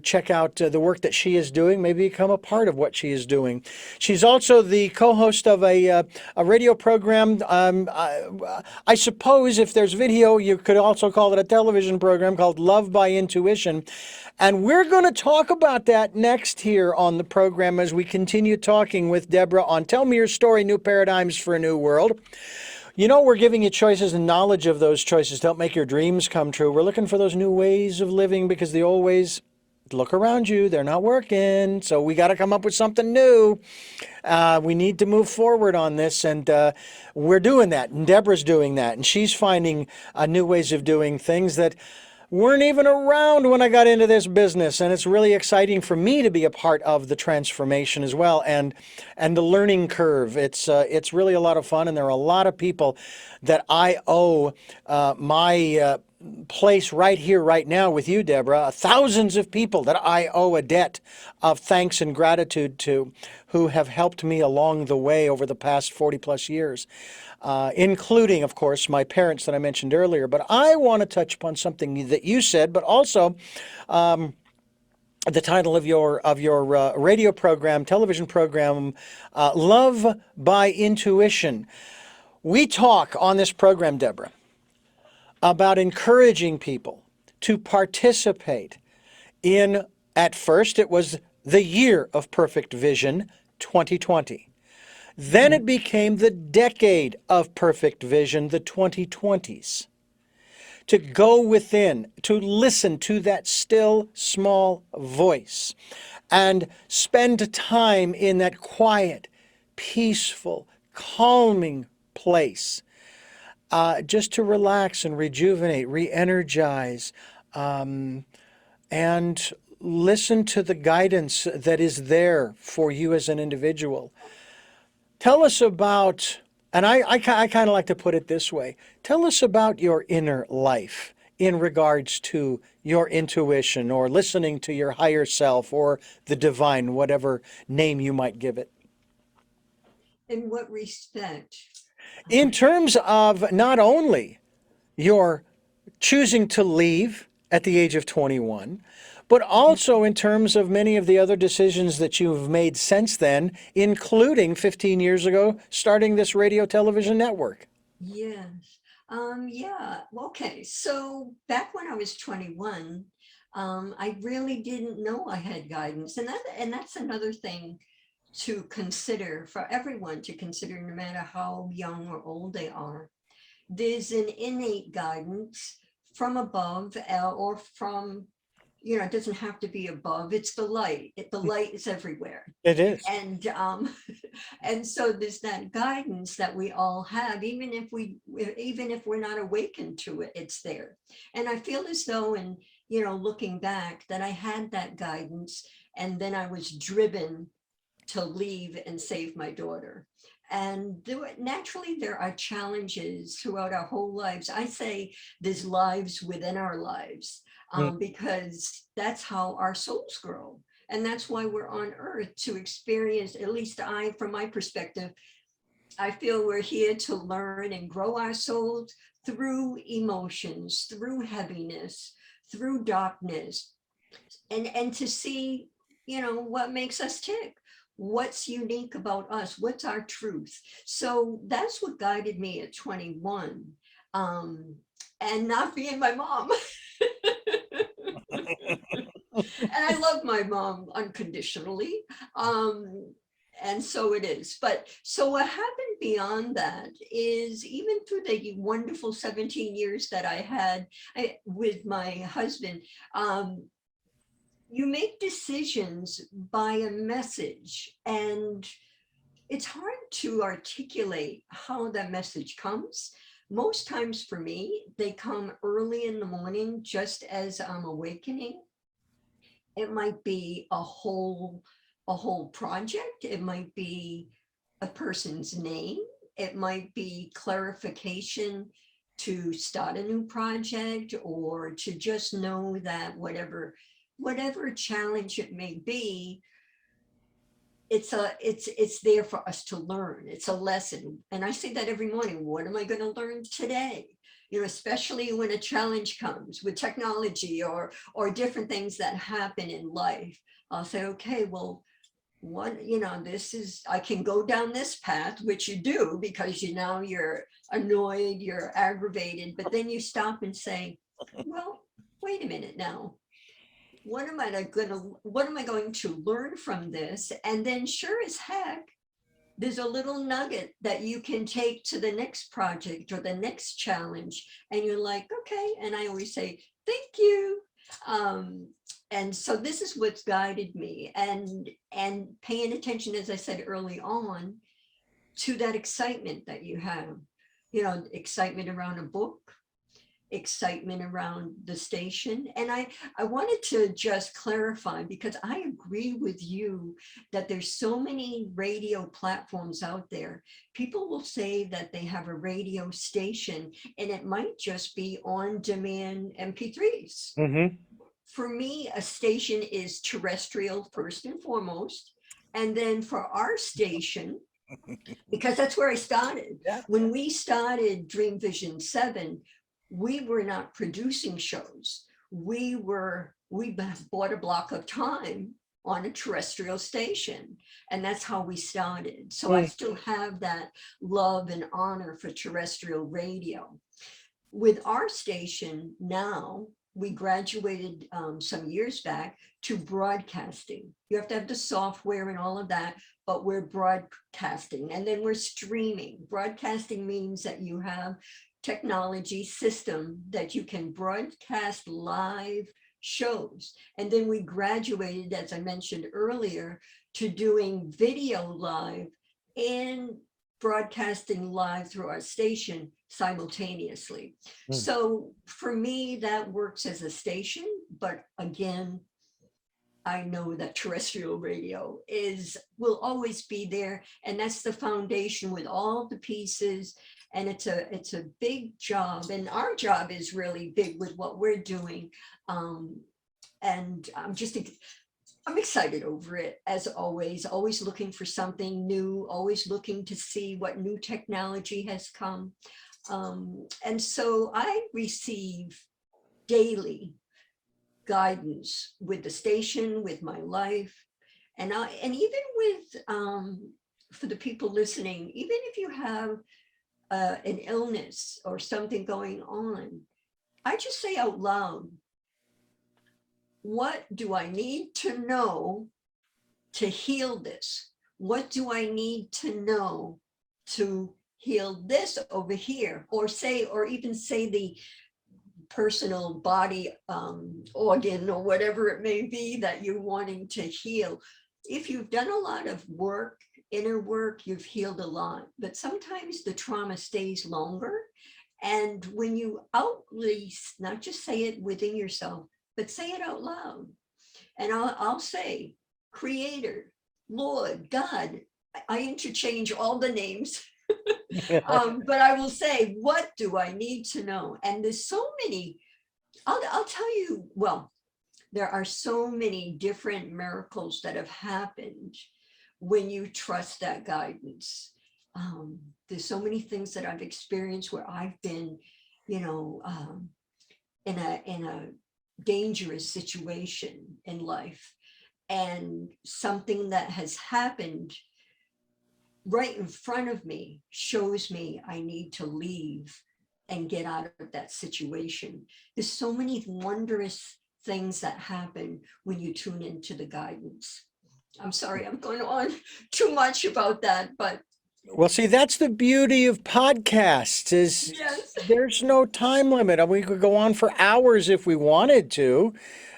[SPEAKER 1] check out the work that she is doing, maybe become a part of what she is doing. She's also the co-host of a radio program. I suppose if there's video, you could also call it a television program called Love by Intuition. And we're going to talk about that next here on the program as we continue talking with Deborah on Tell Me Your Story, New Paradigms for a New World. You know, we're giving you choices and knowledge of those choices to help make your dreams come true. We're looking for those new ways of living because the old ways, look around you, they're not working. So we got to come up with something new. We need to move forward on this, and we're doing that. And Deborah's doing that, and she's finding new ways of doing things that weren't even around when I got into this business. And it's really exciting for me to be a part of the transformation as well, and the learning curve. It's really a lot of fun, and there are a lot of people that I owe my place right here, right now with you, Deborah, thousands of people that I owe a debt of thanks and gratitude to, who have helped me along the way over the past 40 plus years, including, of course, my parents that I mentioned earlier. But I want to touch upon something that you said, but also the title of your radio program, television program, Love by Intuition. We talk on this program, Deborah, about encouraging people to participate in, at first it was the Year of Perfect Vision, 2020. Then it became the Decade of Perfect Vision, the 2020s. To go within, to listen to that still small voice and spend time in that quiet, peaceful, calming place. Just to relax and rejuvenate, re-energize, and listen to the guidance that is there for you as an individual. Tell us about, and I kind of like to put it this way, tell us about your inner life in regards to your intuition or listening to your higher self or the divine, whatever name you might give it.
[SPEAKER 2] In what respect?
[SPEAKER 1] In terms of not only your choosing to leave at the age of 21, but also in terms of many of the other decisions that you've made since then, including 15 years ago, starting this radio television network.
[SPEAKER 2] Yes. Yeah. Okay. So back when I was 21, I really didn't know I had guidance. And that's another thing to consider, for everyone to consider, no matter how young or old they are. There's an innate guidance from above, or from, it doesn't have to be above. It's the light. The light is everywhere.
[SPEAKER 1] It is.
[SPEAKER 2] And and so there's that guidance that we all have, even if we're not awakened to it, it's there. And I feel as though, in looking back, that I had that guidance, and then I was driven to leave and save my daughter. And naturally, there are challenges throughout our whole lives. I say there's lives within our lives, because that's how our souls grow. And that's why we're on earth, to experience, at least from my perspective, I feel we're here to learn and grow our souls through emotions, through heaviness, through darkness, and to see, what makes us tick. What's unique about us? What's our truth? So that's what guided me at 21, and not being my mom. And I love my mom unconditionally. And so it is. But so what happened beyond that is, even through the wonderful 17 years that I had with my husband, you make decisions by a message, and it's hard to articulate how that message comes, most times for me, they come early in the morning, just as I'm awakening. It might be a whole project. It might be a person's name. It might be clarification to start a new project, or to just know that whatever challenge it may be, it's there for us to learn. It's a lesson. And I say that every morning. What am I going to learn today? You know, especially when a challenge comes with technology or different things that happen in life. I'll say, okay, well, what, you know, this is, I can go down this path, which you do, because you're annoyed, you're aggravated, but then you stop and say, well, wait a minute now. What am I going to learn from this? And then sure as heck, there's a little nugget that you can take to the next project or the next challenge. And you're like, okay. And I always say, thank you. And so this is what's guided me, and paying attention, as I said early on, to that excitement that you have, you know, excitement around a book, excitement around the station. And I wanted to just clarify, because I agree with you that there's so many radio platforms out there. People will say that they have a radio station, and it might just be on demand MP3s.
[SPEAKER 1] Mm-hmm.
[SPEAKER 2] For me, a station is terrestrial first and foremost. And then for our station, because that's where I started.
[SPEAKER 1] Yeah.
[SPEAKER 2] When we started Dream Vision 7, we were not producing shows. We bought a block of time on a terrestrial station, and that's how we started. So I still have that love and honor for terrestrial radio. With our station now, we graduated some years back to broadcasting. You have to have the software and all of that, but we're broadcasting, and then we're streaming. Broadcasting means that you have technology system that you can broadcast live shows. And then we graduated, as I mentioned earlier, to doing video live and broadcasting live through our station simultaneously. So for me, that works as a station, but again, I know that terrestrial radio will always be there, and that's the foundation with all the pieces. And it's a big job, and our job is really big with what we're doing. And I'm excited over it, as always looking for something new, always looking to see what new technology has come. And so I receive daily guidance with the station, with my life, and even with, for the people listening, even if you have an illness or something going on, I just say out loud, what do I need to know to heal this? What do I need to know to heal this over here? Or even say the personal body organ or whatever it may be that you're wanting to heal. If you've done a lot of work, inner work, you've healed a lot, but sometimes the trauma stays longer. And when you not just say it within yourself, but say it out loud. And I'll say, Creator, Lord, God, I interchange all the names. But I will say, what do I need to know? And there's so many, I'll tell you, well, there are so many different miracles that have happened when you trust that guidance. There's so many things that I've experienced where I've been, in a dangerous situation in life, and something that has happened right in front of me shows me I need to leave and get out of that situation. There's so many wondrous things that happen when you tune into the guidance. I'm sorry, I'm going on too much about that, but
[SPEAKER 1] Well, see, that's the beauty of podcasts is
[SPEAKER 2] Yes.
[SPEAKER 1] there's no time limit. I mean, we could go on for hours if we wanted to.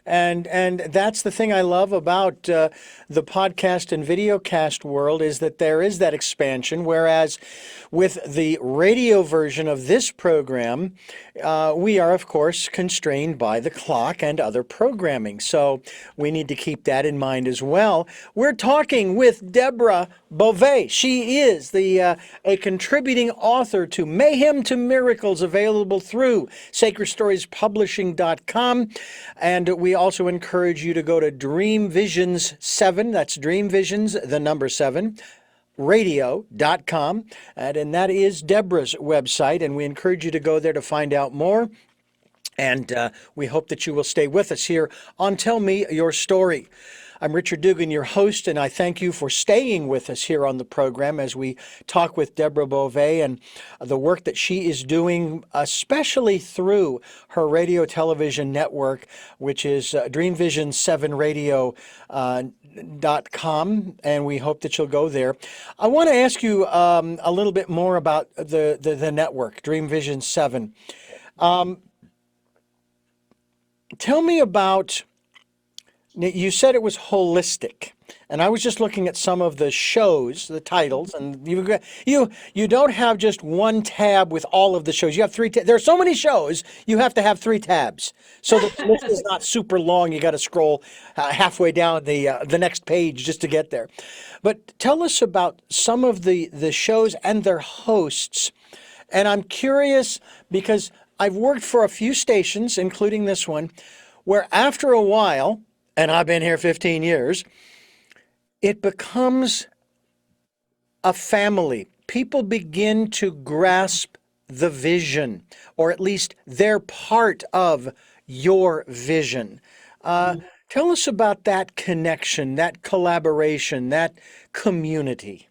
[SPEAKER 1] And that's the thing I love about the podcast and videocast world is that there is that expansion. Whereas with the radio version of this program, we are, of course, constrained by the clock and other programming. So we need to keep that in mind as well. We're talking with Deborah Beauvais. She is a contributing author to Mayhem to Miracles, available through sacredstoriespublishing.com. And we also encourage you to go to Dream Visions 7, that's Dream Visions, the number 7, radio.com, and that is Deborah's website, and we encourage you to go there to find out more. And we hope that you will stay with us here on Tell Me Your Story. I'm Richard Dugan, your host, and I thank you for staying with us here on the program as we talk with Deborah Beauvais and the work that she is doing, especially through her radio television network, which is Dream Vision 7 Radio. .com, and we hope that you'll go there. I want to ask you a little bit more about the network, Dream Vision 7. Tell me about, you said it was holistic, and I was just looking at some of the shows, the titles, and you don't have just one tab with all of the shows. You have three. There are so many shows, you have to have three tabs, so the list is not super long. You got to scroll halfway down the next page just to get there. But tell us about some of the shows and their hosts. And I'm curious because I've worked for a few stations, including this one, where after a while, and I've been here 15 years, it becomes a family. People begin to grasp the vision, or at least they're part of your vision. Uh, Tell us about that connection, that collaboration, that community.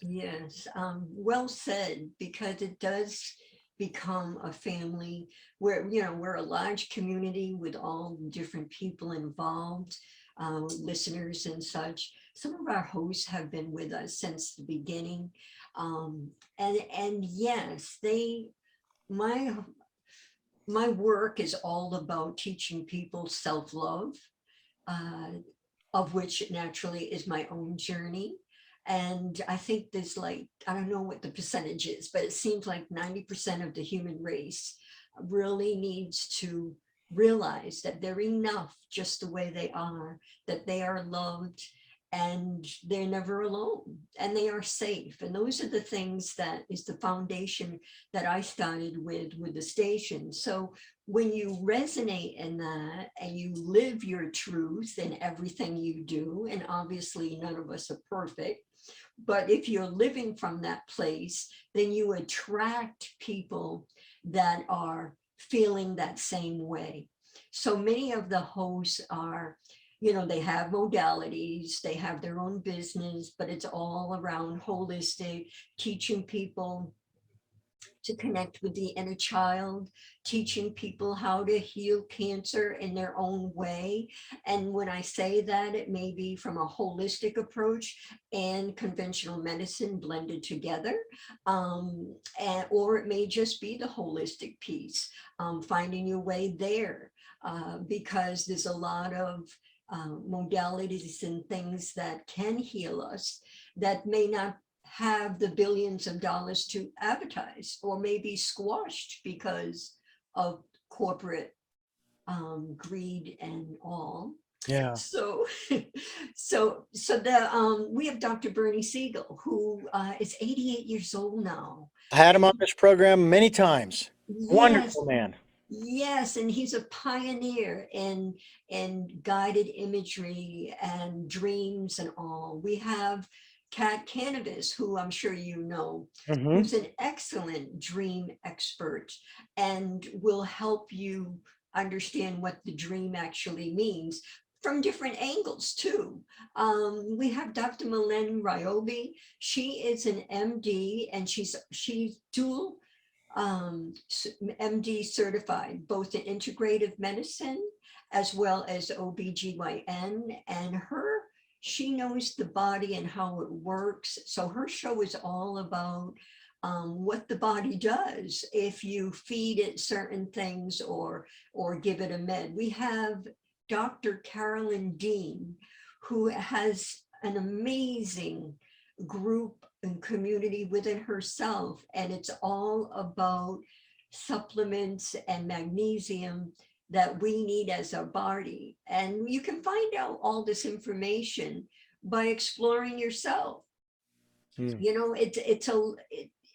[SPEAKER 2] Yes, well said, because it does become a family where, we're a large community with all different people involved, listeners and such. Some of our hosts have been with us since the beginning. And yes, my, my work is all about teaching people self-love, uh, of which naturally is my own journey. And I think there's like, I don't know what the percentage is, but it seems like 90% of the human race really needs to realize that they're enough just the way they are, that they are loved and they're never alone and they are safe. And those are the things that is the foundation that I started with the station. So when you resonate in that and you live your truth in everything you do, and obviously none of us are perfect, but if you're living from that place, then you attract people that are feeling that same way. So many of the hosts are, they have modalities, they have their own business, but it's all around holistic, teaching people to connect with the inner child, teaching people how to heal cancer in their own way. And when I say that, it may be from a holistic approach and conventional medicine blended together, or it may just be the holistic piece, finding your way there, because there's a lot of modalities and things that can heal us that may not have the billions of dollars to advertise, or maybe squashed because of corporate greed and all.
[SPEAKER 1] Yeah.
[SPEAKER 2] So, we have Dr. Bernie Siegel, who is 88 years old now.
[SPEAKER 1] I had him
[SPEAKER 2] And
[SPEAKER 1] on this program many times.
[SPEAKER 2] yes,
[SPEAKER 1] Wonderful man.
[SPEAKER 2] yes, and he's a pioneer in guided imagery and dreams and all. We have Kat Kanavos, who I'm sure you know,
[SPEAKER 1] Hmm.
[SPEAKER 2] who's an excellent dream expert and will help you understand what the dream actually means from different angles too. We have Dr. Malen Ryobi. She is an MD and she's dual MD certified, both in integrative medicine as well as OBGYN. And She knows the body and how it works. So her show is all about what the body does if you feed it certain things or give it a med. We have Dr. Carolyn Dean, who has an amazing group and community within herself, and it's all about supplements and magnesium that we need as a body. And you can find out all this information by exploring yourself. You know, it's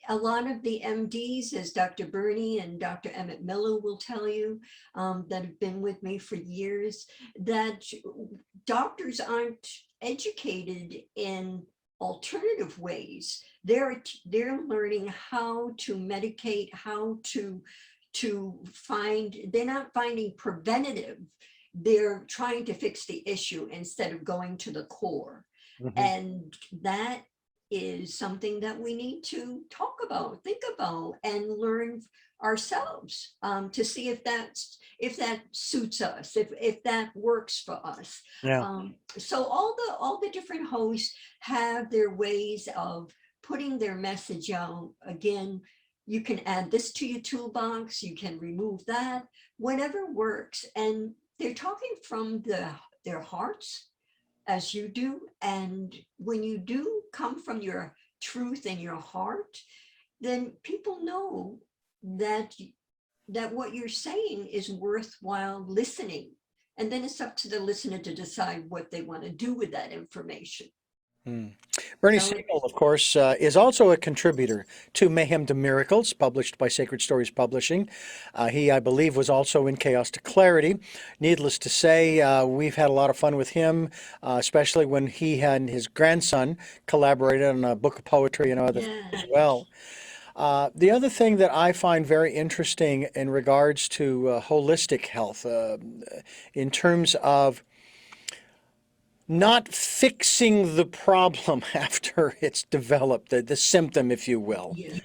[SPEAKER 2] a lot of the MDs, as Dr. Burney and Dr. Emmett Miller will tell you, that have been with me for years, that doctors aren't educated in alternative ways. They're learning how to medicate, how to find, they're not finding preventative, they're trying to fix the issue instead of going to the core. And that is something that we need to talk about, think about, and learn ourselves, to see if that suits us, if that works for us.
[SPEAKER 1] Yeah.
[SPEAKER 2] So all the different hosts have their ways of putting their message out. Again, you can add this to your toolbox, you can remove that, whatever works. And they're talking from their hearts, as you do. And when you do come from your truth and your heart, then people know that what you're saying is worthwhile listening. And then it's up to the listener to decide what they want to do with that information.
[SPEAKER 1] Bernie
[SPEAKER 2] So
[SPEAKER 1] Siegel, of course, is also a contributor to Mayhem to Miracles, published by Sacred Stories Publishing. He, I believe, was also in Chaos to Clarity. Needless to say, we've had a lot of fun with him, especially when he and his grandson collaborated on a book of poetry and other things as well. The other thing that I find very interesting in regards to holistic health, in terms of not fixing the problem after it's developed, the symptom, if you will,
[SPEAKER 2] yes,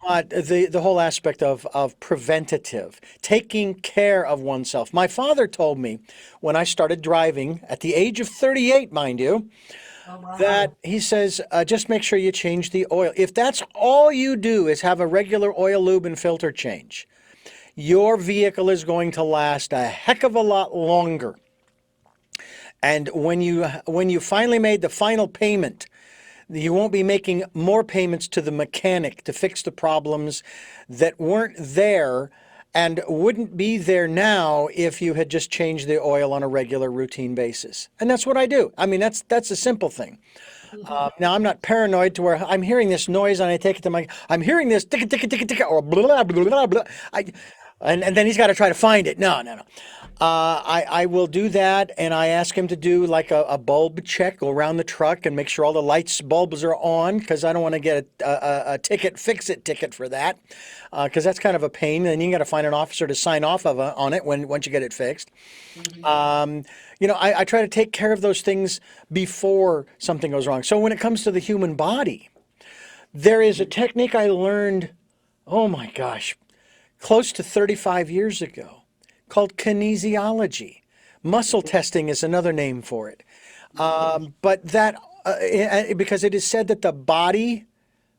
[SPEAKER 1] but the whole aspect of preventative, taking care of oneself. My father told me when I started driving at the age of 38, mind you,
[SPEAKER 2] oh, wow.
[SPEAKER 1] that he says, just make sure you change the oil. If that's all you do is have a regular oil, lube, and filter change, your vehicle is going to last a heck of a lot longer. And when you finally made the final payment, you won't be making more payments to the mechanic to fix the problems that weren't there and wouldn't be there now if you had just changed the oil on a regular routine basis. And that's what I do. I mean, that's a simple thing. Now, I'm not paranoid to where I'm hearing this noise and I take it to I'm hearing this ticka, ticka, ticka, ticka, or blah, blah, blah, blah. And then he's got to try to find it. No, no, no. I will do that, and I ask him to do like a bulb check, go around the truck and make sure all the lights, bulbs are on, because I don't want to get a ticket, fix-it ticket for that, because that's kind of a pain, and you got to find an officer to sign off on it once you get it fixed. You know, I try to take care of those things before something goes wrong. So when it comes to the human body, there is a technique I learned, oh my gosh, close to 35 years ago, called kinesiology. Muscle testing is another name for it. But that, because it is said that the body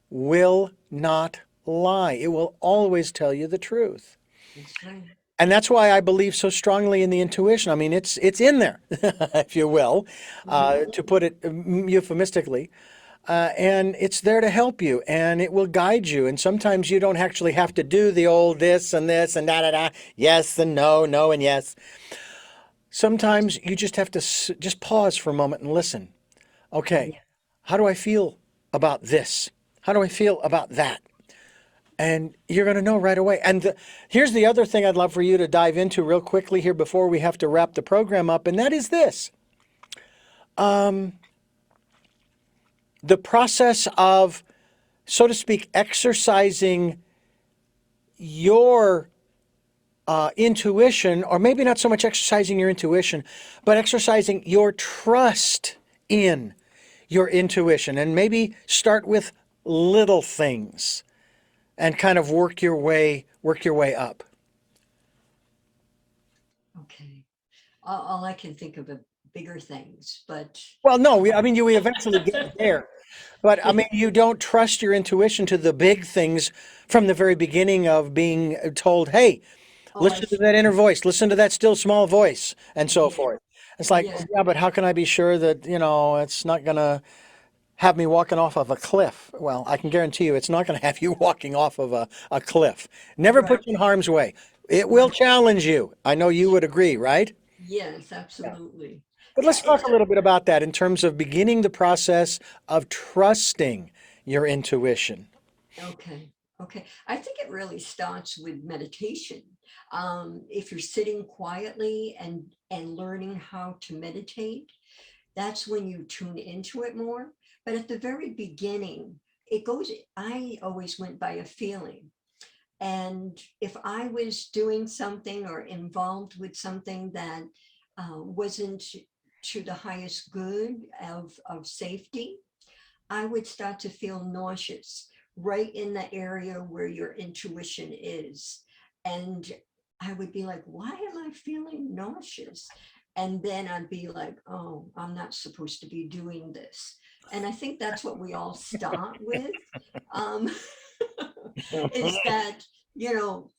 [SPEAKER 1] will not lie. It will always tell you the truth.
[SPEAKER 2] That's right.
[SPEAKER 1] And that's why I believe so strongly in the intuition. I mean, it's in there, if you will, to put it euphemistically. And it's there to help you, and it will guide you. And sometimes you don't actually have to do the old this and da da da, yes and no, no and yes. Sometimes you just have to just pause for a moment and listen. Okay, how do I feel about this? How do I feel about that? And you're going to know right away. And here's the other thing I'd love for you to dive into real quickly here before we have to wrap the program up, and that is this. The process of, so to speak, exercising your intuition, or maybe not so much exercising your intuition, but exercising your trust in your intuition, and maybe start with little things and kind of work your way up.
[SPEAKER 2] Okay. All I can think of bigger things, but
[SPEAKER 1] Well, no, I mean, we eventually get there. But I mean, you don't trust your intuition to the big things from the very beginning of being told, hey,
[SPEAKER 2] oh, I
[SPEAKER 1] listen to
[SPEAKER 2] see.
[SPEAKER 1] that inner voice, listen to that still small voice, and so
[SPEAKER 2] Yeah,
[SPEAKER 1] forth. It's like,
[SPEAKER 2] yeah,
[SPEAKER 1] yeah, but how can I be sure that, it's not going to have me walking off of a cliff? Well, I can guarantee you it's not going to have you walking off of a cliff. Never
[SPEAKER 2] right,
[SPEAKER 1] put you in harm's way. It will
[SPEAKER 2] right.
[SPEAKER 1] challenge you. I know you would agree, right?
[SPEAKER 2] Yes,
[SPEAKER 1] Yeah.
[SPEAKER 2] absolutely.
[SPEAKER 1] But
[SPEAKER 2] Yeah,
[SPEAKER 1] let's
[SPEAKER 2] and
[SPEAKER 1] talk a little bit about that in terms of beginning the process of trusting your intuition.
[SPEAKER 2] okay, okay. I think it really starts with meditation. If you're sitting quietly and learning how to meditate, that's when you tune into it more. But at the very beginning, it goes, I always went by a feeling. And if I was doing something or involved with something that wasn't to the highest good of safety, I would start to feel nauseous right in the area where your intuition is. And I would be like, why am I feeling nauseous? And then I'd be like, oh, I'm not supposed to be doing this. And I think that's what we all start with. Um, is that, you know,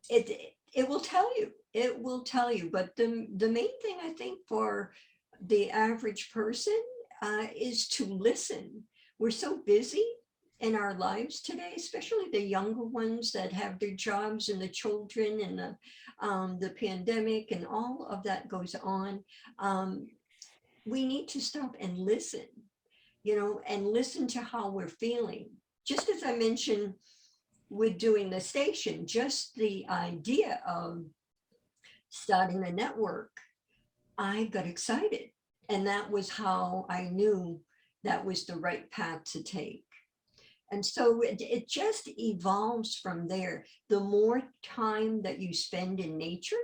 [SPEAKER 2] it will tell you, it will tell you. But the main thing I think for the average person is to listen. We're so busy in our lives today, especially the younger ones that have their jobs and the children and the pandemic and all of that goes on. um, we need to stop and listen, and listen to how we're feeling. Just as I mentioned with doing the station, just the idea of starting a network, I got excited. And that was how I knew that was the right path to take. And so it just evolves from there. The more time that you spend in nature,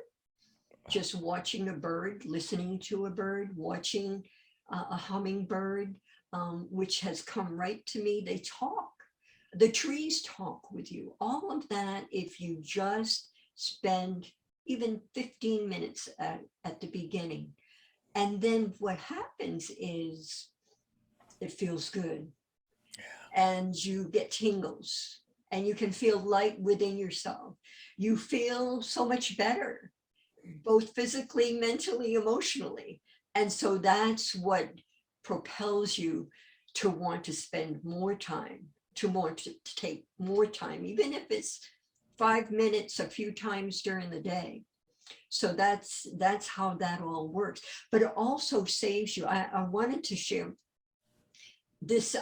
[SPEAKER 2] just watching a bird, listening to a bird, watching a hummingbird, which has come right to me, they talk. The trees talk with you. All of that, if you just spend even 15 minutes at the beginning. And then what happens is it feels good and you get tingles and you can feel light within yourself. You feel so much better, both physically, mentally, emotionally. And so that's what propels you to want to spend more time, to take more time, even if it's 5 minutes a few times during the day. So that's how that all works. But it also saves you. I wanted to share this.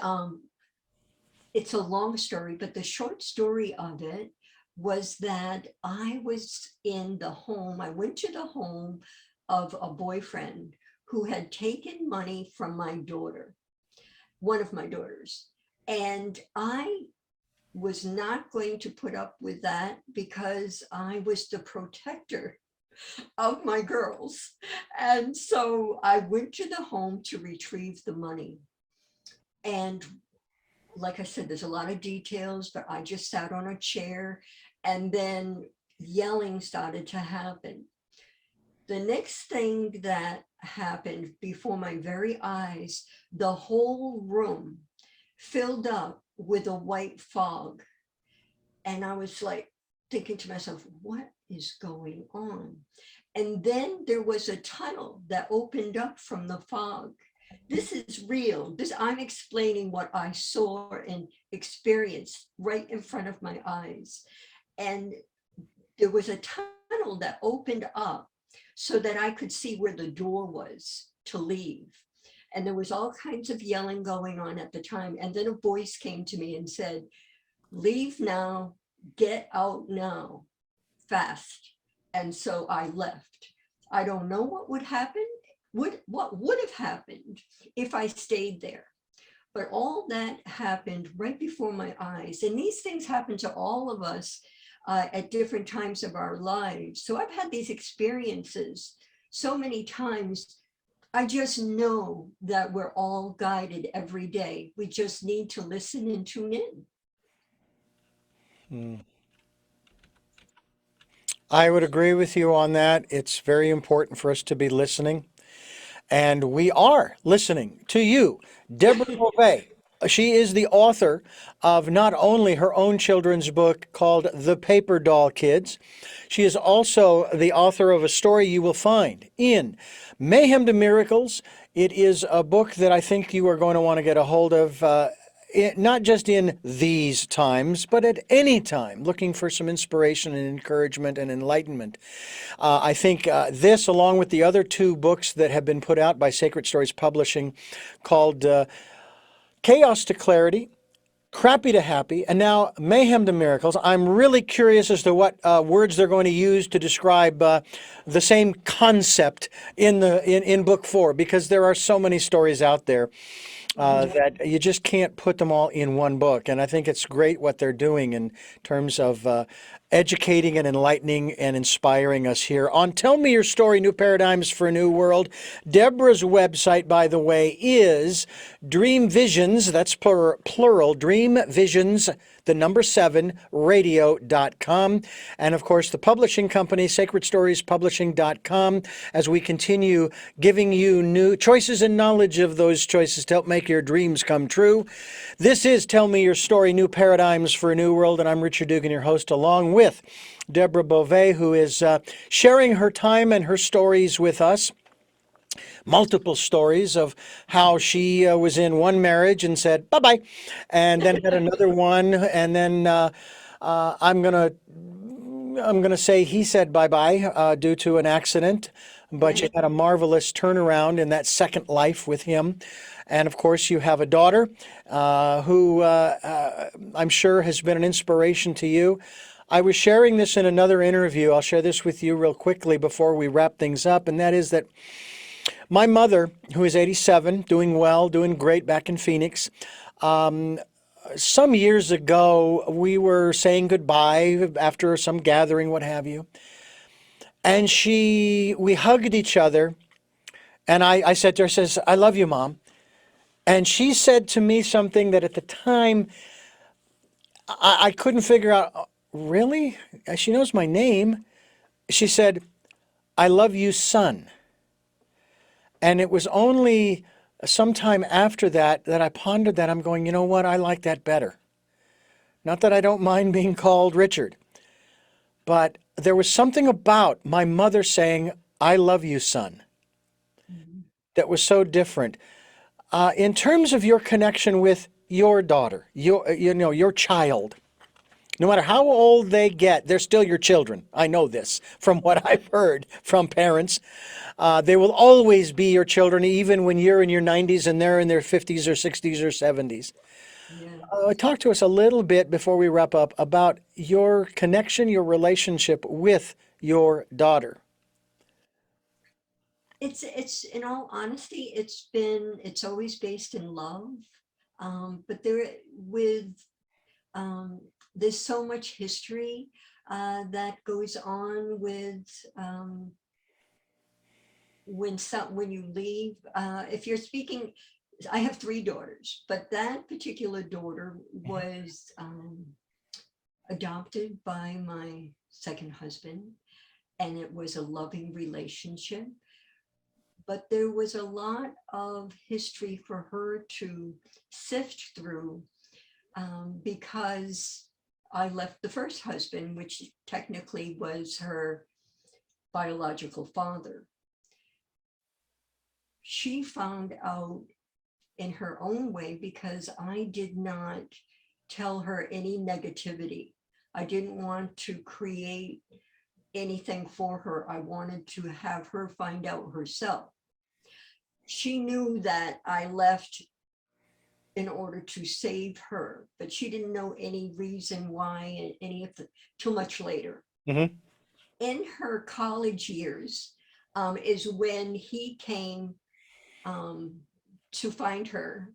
[SPEAKER 2] It's a long story, but the short story of it was that I was in the home. I went to the home of a boyfriend who had taken money from my daughter, one of my daughters. And I was not going to put up with that because I was the protector of my girls. And so I went to the home to retrieve the money. And like I said, there's a lot of details, but I just sat on a chair and then yelling started to happen. The next thing that happened before my very eyes, the whole room filled up with a white fog. And I was like thinking to myself, what is going on? And then there was a tunnel that opened up from the fog. This is real. I'm explaining what I saw and experienced right in front of my eyes. And there was a tunnel that opened up so that I could see where the door was to leave. And there was all kinds of yelling going on at the time. And then a voice came to me and said, leave now, get out now, fast. And so I left. I don't know what would happen, what would have happened if I stayed there. But all that happened right before my eyes. And these things happen to all of us at different times of our lives. So I've had these experiences so many times. I just know that we're all guided every day. We just need to listen and tune in.
[SPEAKER 1] Hmm. I would agree with you on that. It's very important for us to be listening. And we are listening to you, Deborah Beauvais. She is the author of not only her own children's book called The Paper Doll Kids, she is also the author of a story you will find in Mayhem to Miracles. It is a book that I think you are going to want to get a hold of. Not just in these times, but at any time, looking for some inspiration and encouragement and enlightenment. I think this, along with the other two books that have been put out by Sacred Stories Publishing, called Chaos to Clarity, Crappy to Happy, and now Mayhem to Miracles. I'm really curious as to what words they're going to use to describe the same concept in book 4, because there are so many stories out there that you just can't put them all in one book. And I think it's great what they're doing in terms of educating and enlightening and inspiring us here on Tell Me Your Story, New Paradigms for a New World. Deborah's website, by the way, is Dream Visions, that's plural, Dream Visions, the number 7, radio.com. And of course, the publishing company, sacredstoriespublishing.com, as we continue giving you new choices and knowledge of those choices to help make your dreams come true. This is Tell Me Your Story, New Paradigms for a New World, and I'm Richard Dugan, your host, along with Deborah Beauvais, who is sharing her time and her stories with us. Multiple stories of how she was in one marriage and said bye-bye, and then had another one, and then I'm gonna say he said bye-bye due to an accident, but she had a marvelous turnaround in that second life with him. And of course, you have a daughter who I'm sure has been an inspiration to you. I was sharing this in another interview. I'll share this with you real quickly before we wrap things up, and that is that my mother, who is 87, doing well, doing great back in Phoenix, some years ago, we were saying goodbye after some gathering, what have you. And we hugged each other. And I said to her, says, I love you, Mom. And she said to me something that at the time, I couldn't figure out, really? She knows my name. She said, I love you, son. And it was only sometime after that that I pondered that. I'm going, you know what? I like that better. Not that I don't mind being called Richard, but there was something about my mother saying, I love you, son, that was so different. In terms of your connection with your daughter, your child, no matter how old they get, they're still your children. I know this from what I've heard from parents. They will always be your children, even when you're in your 90s and they're in their 50s or 60s or 70s.
[SPEAKER 2] Yeah.
[SPEAKER 1] Talk to us a little bit before we wrap up about your connection, your relationship with your daughter.
[SPEAKER 2] It's in all honesty, it's always based in love. But um, there's so much history that goes on with when you leave. If you're speaking, I have 3 daughters, but that particular daughter was adopted by my second husband, and it was a loving relationship. But there was a lot of history for her to sift through because I left the first husband, which technically was her biological father. She found out in her own way because I did not tell her any negativity. I didn't want to create anything for her. I wanted to have her find out herself. She knew that I left in order to save her, but she didn't know any reason why, any of the, too much later.
[SPEAKER 1] Mm-hmm.
[SPEAKER 2] In her college years is when he came to find her,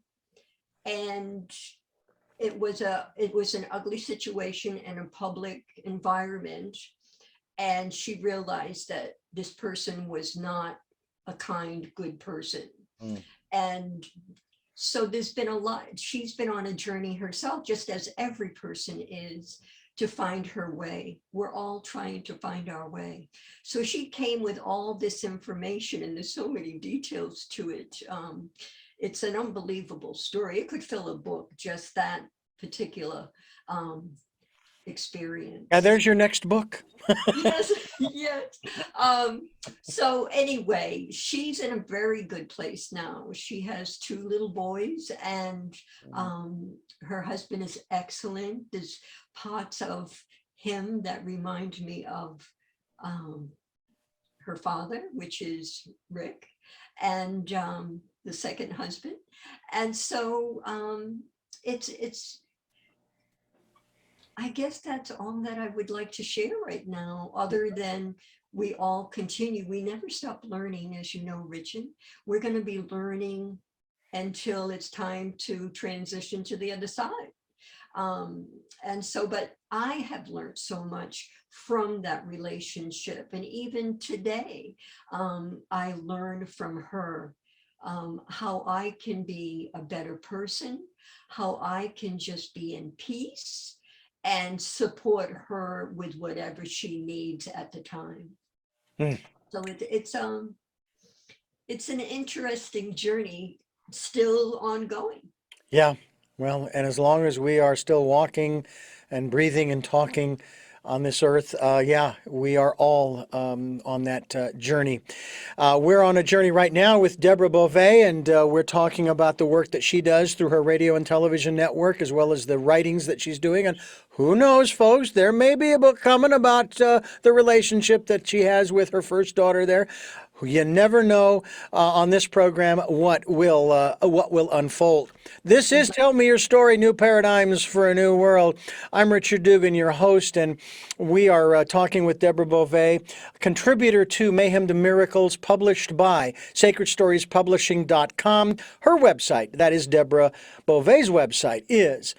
[SPEAKER 2] and it was an ugly situation in a public environment, and she realized that this person was not a kind, good person. And so there's been a lot. She's been on a journey herself, just as every person is, to find her way. We're all trying to find our way. So she came with all this information, and there's so many details to it. It's an unbelievable story. It could fill a book, just that particular experience.
[SPEAKER 1] Yeah, there's your next book.
[SPEAKER 2] Yes, yes. So anyway, she's in a very good place now. She has 2 little boys, and her husband is excellent. There's parts of him that remind me of her father, which is Rick, and the second husband. And so it's I guess that's all that I would like to share right now, other than we all continue. We never stop learning, as you know, Richard. We're going to be learning until it's time to transition to the other side. And so, but I have learned so much from that relationship. And even today, I learned from her how I can be a better person, how I can just be in peace, and support her with whatever she needs at the time. So it's an interesting journey, still ongoing.
[SPEAKER 1] Yeah, well, and as long as we are still walking and breathing and talking on this earth, yeah, we are all on that journey. We're on a journey right now with Deborah Beauvais, and we're talking about the work that she does through her radio and television network, as well as the writings that she's doing. And who knows, folks, there may be a book coming about the relationship that she has with her first daughter there. You never know on this program what will unfold. This is Tell Me Your Story, New Paradigms for a New World. I'm Richard Dugan, your host, and we are talking with Deborah Beauvais, contributor to Mayhem To Miracles, published by SacredStoriesPublishing.com. Her website, that is Deborah Beauvais' website, is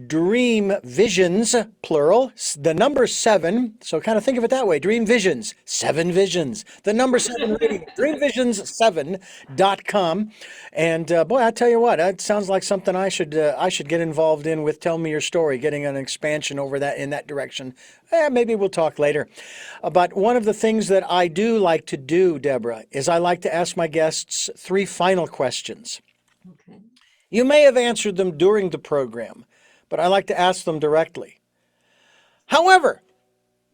[SPEAKER 1] Dream Visions, plural, the number 7. So kind of think of it that way. Dream Visions, 7 visions. The number 7 radio, dreamvisions7.com. And boy, I tell you what, that sounds like something I should get involved in with Tell Me Your Story, getting an expansion over that in that direction. Maybe we'll talk later. But one of the things that I do like to do, Deborah, is I like to ask my guests 3 final questions.
[SPEAKER 2] Okay.
[SPEAKER 1] You may have answered them during the program, but I like to ask them directly. However,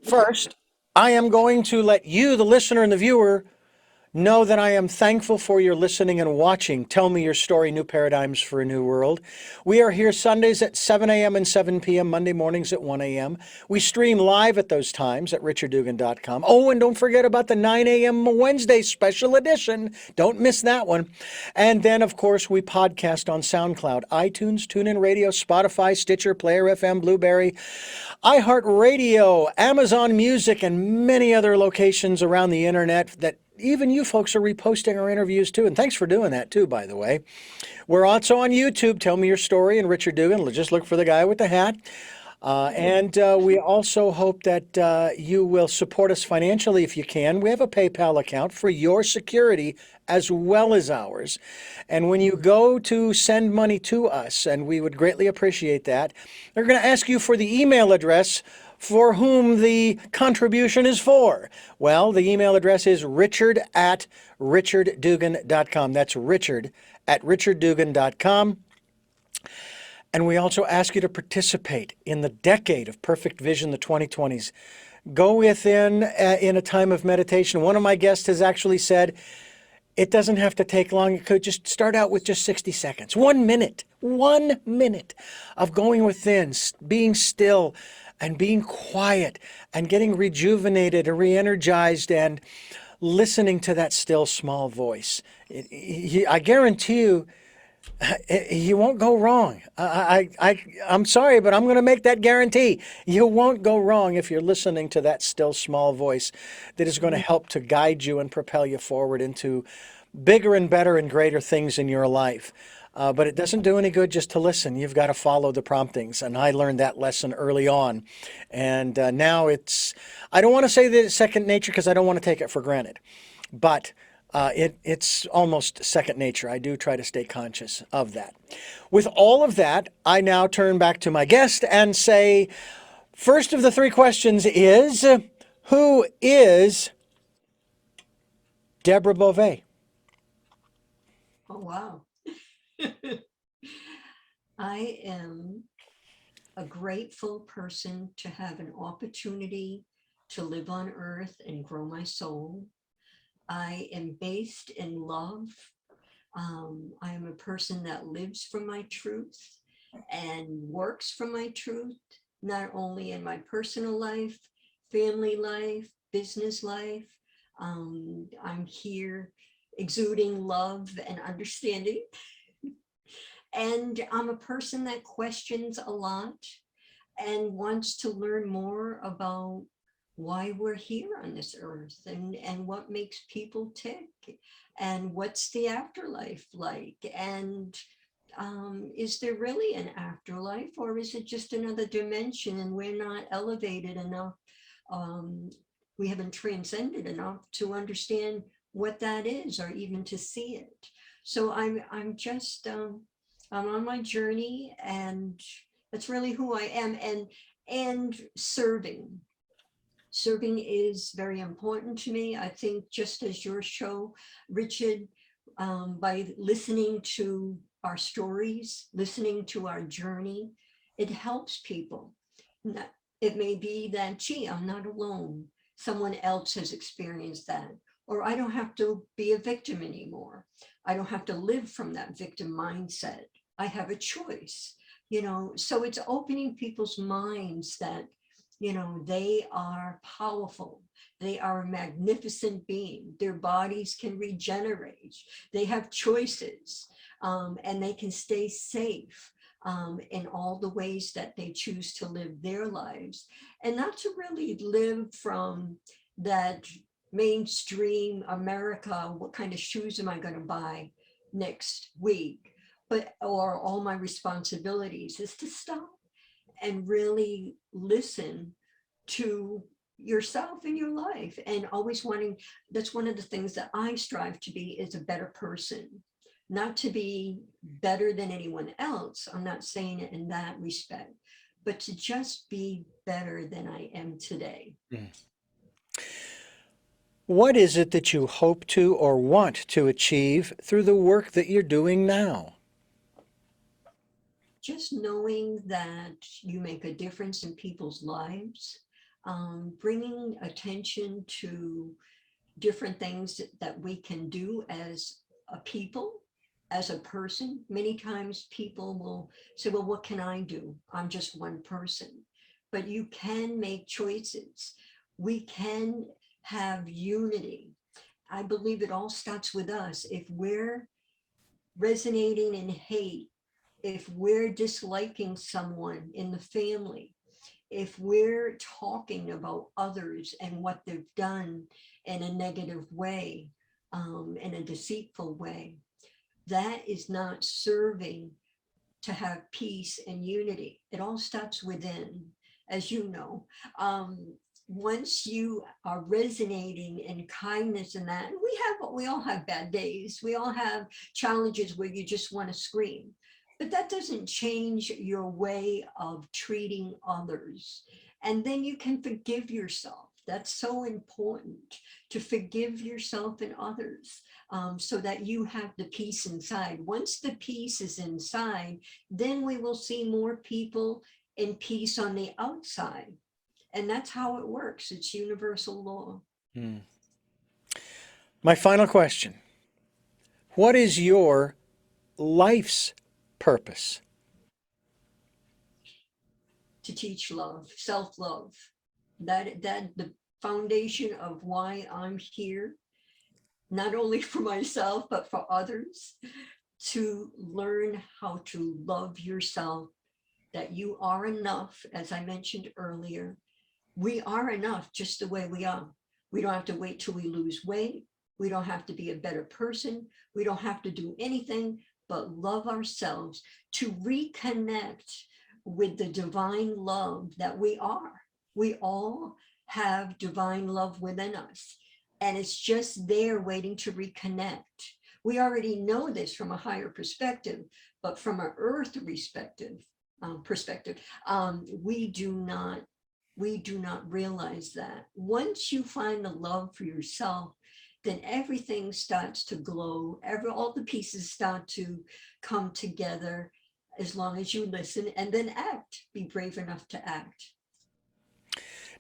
[SPEAKER 1] first, I am going to let you, the listener and the viewer, know that I am thankful for your listening and watching Tell Me Your Story, New Paradigms for a New World. We are here Sundays at 7 a.m. and 7 p.m., Monday mornings at 1 a.m. We stream live at those times at richarddugan.com. Oh, and don't forget about the 9 a.m. Wednesday special edition. Don't miss that one. And then, of course, we podcast on SoundCloud, iTunes, TuneIn Radio, Spotify, Stitcher, Player FM, Blueberry, iHeartRadio, Amazon Music, and many other locations around the internet that even you folks are reposting our interviews too. And thanks for doing that too, by the way. We're also on YouTube, Tell Me Your Story, and Richard Dugan. Just look for the guy with the hat. And we also hope that you will support us financially if you can. We have a PayPal account for your security as well as ours. And when you go to send money to us, and we would greatly appreciate that, they're going to ask you for the email address for whom the contribution is for. Well, the email address is richard@richarddugan.com. That's richard@richarddugan.com. And we also ask you to participate in the decade of perfect vision, the 2020s. Go within in a time of meditation. One of my guests has actually said, it doesn't have to take long. It could just start out with just 60 seconds, 1 minute of going within, being still and being quiet and getting rejuvenated or re-energized and listening to that still small voice. I guarantee you, you won't go wrong. I'm sorry, but I'm going to make that guarantee. You won't go wrong if you're listening to that still small voice that is going to help to guide you and propel you forward into bigger and better and greater things in your life. But it doesn't do any good just to listen. You've got to follow the promptings. And I learned that lesson early on. And now I don't want to say that it's second nature because I don't want to take it for granted. But it's almost second nature. I do try to stay conscious of that. With all of that, I now turn back to my guest and say, First of the three questions is, who is Deborah Beauvais?
[SPEAKER 2] Oh, wow. I am a grateful person to have an opportunity to live on earth and grow my soul. I am based in love. I am a person that lives from my truth and works from my truth, not only in my personal life, family life, business life. I'm here exuding love and understanding. And I'm a person that questions a lot and wants to learn more about why we're here on this earth and what makes people tick and what's the afterlife like. And is there really an afterlife, or is it just another dimension and we're not elevated enough? We haven't transcended enough to understand what that is or even to see it. So I'm just I'm on my journey, and that's really who I am. And serving is very important to me. I think just as your show, Richard, by listening to our stories, listening to our journey, it helps people. It may be that, gee, I'm not alone. Someone else has experienced that. Or I don't have to be a victim anymore. I don't have to live from that victim mindset. I have a choice, so it's opening people's minds that, they are powerful. They are a magnificent being. Their bodies can regenerate. They have choices, and they can stay safe in all the ways that they choose to live their lives, and not to really live from that mainstream America. What kind of shoes am I going to buy next week? Or all my responsibilities, is to stop and really listen to yourself in your life, and always wanting, that's one of the things that I strive to be, is a better person, not to be better than anyone else. I'm not saying it in that respect, but to just be better than I am today.
[SPEAKER 1] What is it that you hope to or want to achieve through the work that you're doing now?
[SPEAKER 2] Just knowing that you make a difference in people's lives, bringing attention to different things that we can do as a people, as a person. Many times people will say, well, what can I do? I'm just one person. But you can make choices. We can have unity. I believe it all starts with us. If we're resonating in hate, if we're disliking someone in the family, if we're talking about others and what they've done in a negative way, in a deceitful way, that is not serving to have peace and unity. It all starts within, as you know. Once you are resonating in kindness and that, and we all have bad days. We all have challenges where you just want to scream. But that doesn't change your way of treating others. And then you can forgive yourself. That's so important, to forgive yourself and others, so that you have the peace inside. Once the peace is inside, then we will see more people in peace on the outside. And that's how it works. It's universal law.
[SPEAKER 1] My final question. What is your life's purpose?
[SPEAKER 2] To teach love, self-love. That the foundation of why I'm here, not only for myself, but for others, to learn how to love yourself, that you are enough, as I mentioned earlier. We are enough just the way we are. We don't have to wait till we lose weight. We don't have to be a better person. We don't have to do anything but love ourselves, to reconnect with the divine love that we are. We all have divine love within us, and it's just there waiting to reconnect. We already know this from a higher perspective, but from an earth perspective, we do not We do not realize that. Once you find the love for yourself, then everything starts to glow. All the pieces start to come together as long as you listen and then act. Be brave enough to act.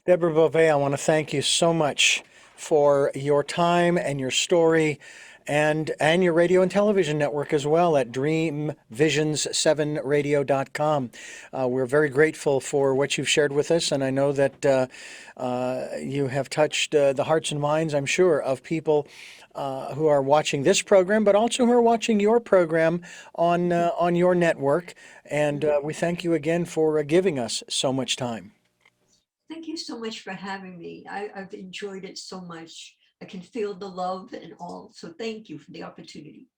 [SPEAKER 1] Deborah Beauvais, I want to thank you so much for your time and your story and your radio and television network as well at dreamvisions7radio.com. We're very grateful for what you've shared with us, and I know that you have touched the hearts and minds, I'm sure, of people who are watching this program, but also who are watching your program on your network. And we thank you again for giving us so much time.
[SPEAKER 2] Thank you so much for having me. I've enjoyed it so much. I can feel the love and all. So thank you for the opportunity.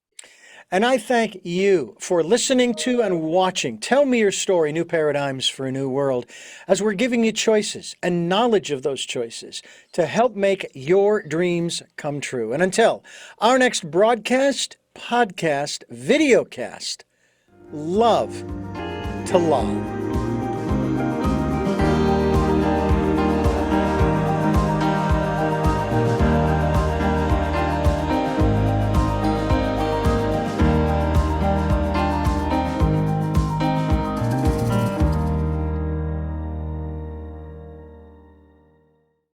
[SPEAKER 1] And I thank you for listening to and watching Tell Me Your Story, New Paradigms for a New World, as we're giving you choices and knowledge of those choices to help make your dreams come true. And until our next broadcast, podcast, videocast, love to love.